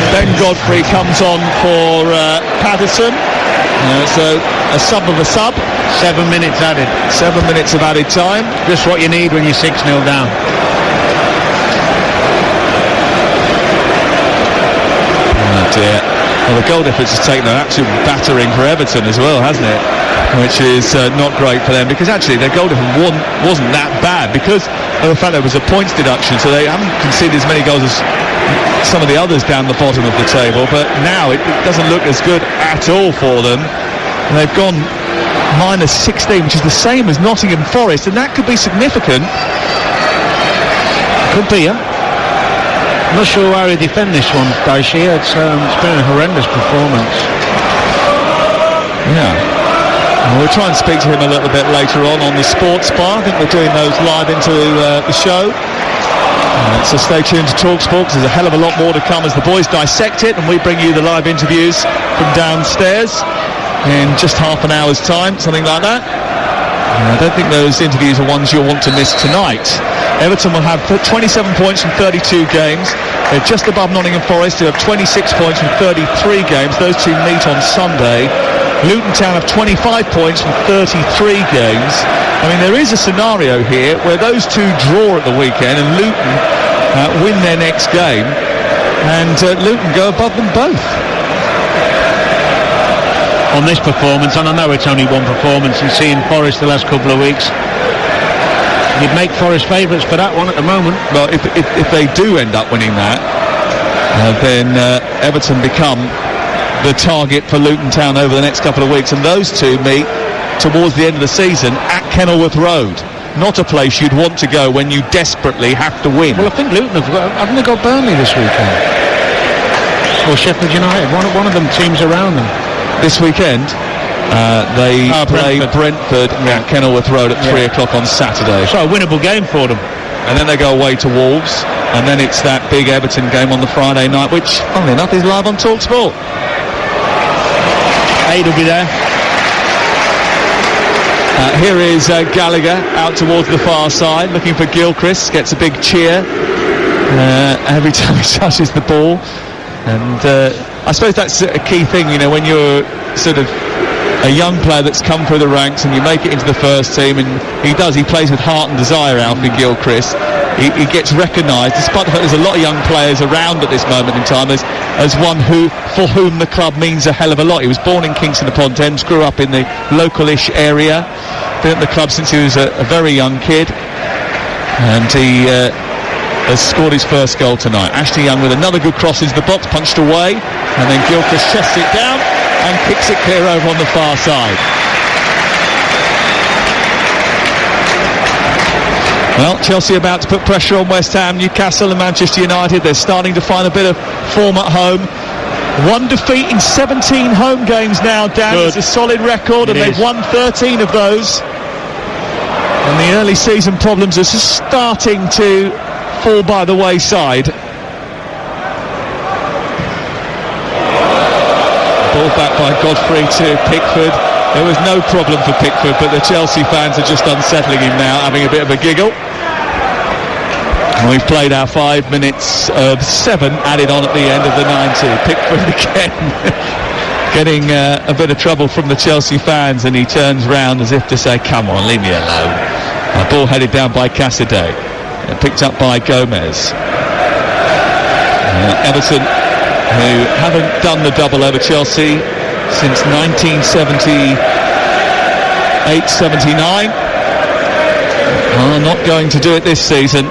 Ben Godfrey comes on for Patterson. So a sub of a sub. 7 minutes added. 7 minutes of added time. Just what you need when you're 6-0 down. Dear. Well, the goal difference has taken an absolute battering for Everton as well, hasn't it? Which is not great for them, because actually their goal difference wasn't that bad because of the fact there was a points deduction, so they haven't conceded as many goals as some of the others down the bottom of the table, but now it doesn't look as good at all for them. And they've gone -16, which is the same as Nottingham Forest, and that could be significant. Could be, yeah. I'm not sure how he defend this one, Daishi. It's been a horrendous performance. Yeah. Well, we'll try and speak to him a little bit later on the Sports Bar. I think we're doing those live into the show. So stay tuned to TalkSport, because there's a hell of a lot more to come as the boys dissect it, and we bring you the live interviews from downstairs in just half an hour's time, something like that. I don't think those interviews are ones you'll want to miss tonight. Everton will have 27 points from 32 games. They're just above Nottingham Forest, who have 26 points from 33 games. Those two meet on Sunday. Luton Town have 25 points from 33 games. I mean, there is a scenario here where those two draw at the weekend and Luton win their next game, and Luton go above them both. On this performance, and I know it's only one performance, and seeing Forest the last couple of weeks, you'd make Forest favourites for that one at the moment. Well, if they do end up winning that, then Everton become the target for Luton Town over the next couple of weeks, and those two meet towards the end of the season at Kenilworth Road. Not a place you'd want to go when you desperately have to win. Well, I think Luton haven't they got Burnley this weekend? Or Sheffield United? One of them teams around them. This weekend, they play Brentford at Kenilworth Road at 3 o'clock on Saturday. So a winnable game for them. And then they go away to Wolves, and then it's that big Everton game on the Friday night, which, funnily enough, is live on TalkSport. Aid will be there. Here is Gallagher out towards the far side, looking for Gilchrist. Gets a big cheer every time he touches the ball. And I suppose that's a key thing, you know, when you're sort of a young player that's come through the ranks and you make it into the first team, and he plays with heart and desire, Alfie Gilchrist. He gets recognised, despite the fact there's a lot of young players around at this moment in time, as one for whom the club means a hell of a lot. He was born in Kingston upon Thames, grew up in the local-ish area, been at the club since he was a very young kid, and he has scored his first goal tonight. Ashley Young with another good cross into the box, punched away, and then Gilchrist chests it down and kicks it clear over on the far side. Well, Chelsea about to put pressure on West Ham, Newcastle and Manchester United. They're starting to find a bit of form at home. One defeat in 17 home games now, Dan. Good. It's a solid record, and they've won 13 of those. And the early season problems are starting to fall by the wayside. Ball back by Godfrey to Pickford. There was no problem for Pickford, but the Chelsea fans are just unsettling him now, having a bit of a giggle. And we've played our 5 minutes of 7 added on at the end of the 90. Pickford again getting a bit of trouble from the Chelsea fans, and he turns round as if to say, come on, leave me alone. A ball headed down by Cassidy, picked up by Gomez. Everton, who haven't done the double over Chelsea since 1978-79, are not going to do it this season.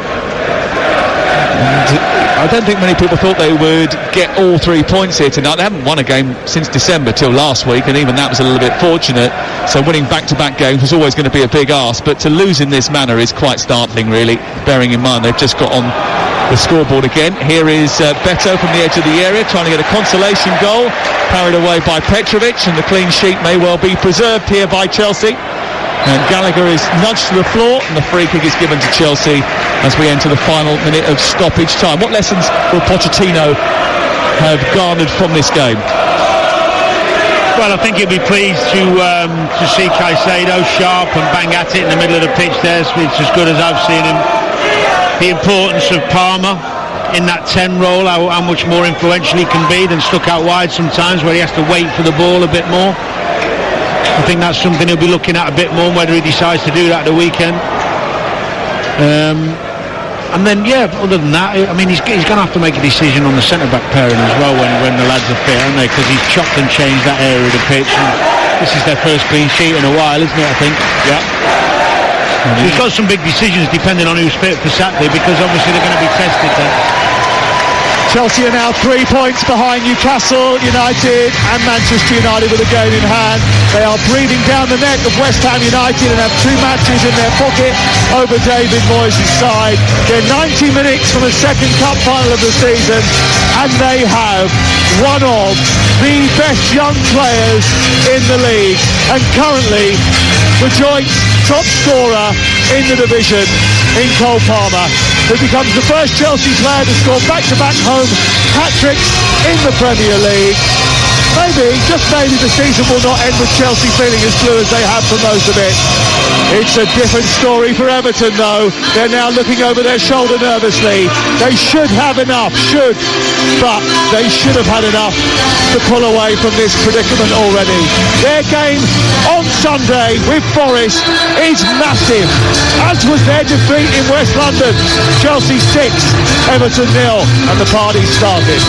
And I don't think many people thought they would get all 3 points here tonight. They haven't won a game since December till last week, and even that was a little bit fortunate. So winning back-to-back games was always going to be a big ask, but to lose in this manner is quite startling, really, bearing in mind they've just got on the scoreboard again. Here is Beto from the edge of the area trying to get a consolation goal, parried away by Petrovic, and the clean sheet may well be preserved here by Chelsea. And Gallagher is nudged to the floor, and the free kick is given to Chelsea as we enter the final minute of stoppage time. What lessons will Pochettino have garnered from this game? Well, I think he'll be pleased to see Caicedo sharp and bang at it in the middle of the pitch there. It's as good as I've seen him. The importance of Palmer in that 10 role, how much more influential he can be than stuck out wide sometimes, where he has to wait for the ball a bit more. I think that's something he'll be looking at a bit more, whether he decides to do that at the weekend. And then, other than that, I mean, he's going to have to make a decision on the centre-back pairing as well when the lads are fit, aren't they? Because he's chopped and changed that area of the pitch. And this is their first clean sheet in a while, isn't it, I think? Yeah. So he's got some big decisions depending on who's fit for Saturday, because obviously they're going to be tested then. Chelsea are now 3 points behind Newcastle United and Manchester United with a game in hand. They are breathing down the neck of West Ham United and have 2 matches in their pocket over David Moyes' side. They're 90 minutes from the second cup final of the season, and they have one of the best young players in the league, and currently the joint top scorer in the division in Cole Palmer, who becomes the first Chelsea player to score back-to-back home hat-tricks in the Premier League. Maybe, just maybe, the season will not end with Chelsea feeling as blue as they have for most of it. It's a different story for Everton, though. They're now looking over their shoulder nervously. They should have enough, but they should have had enough to pull away from this predicament already. Their game on Sunday with Forest is massive, as was their defeat in West London. Chelsea 6, Everton 0, and the party started.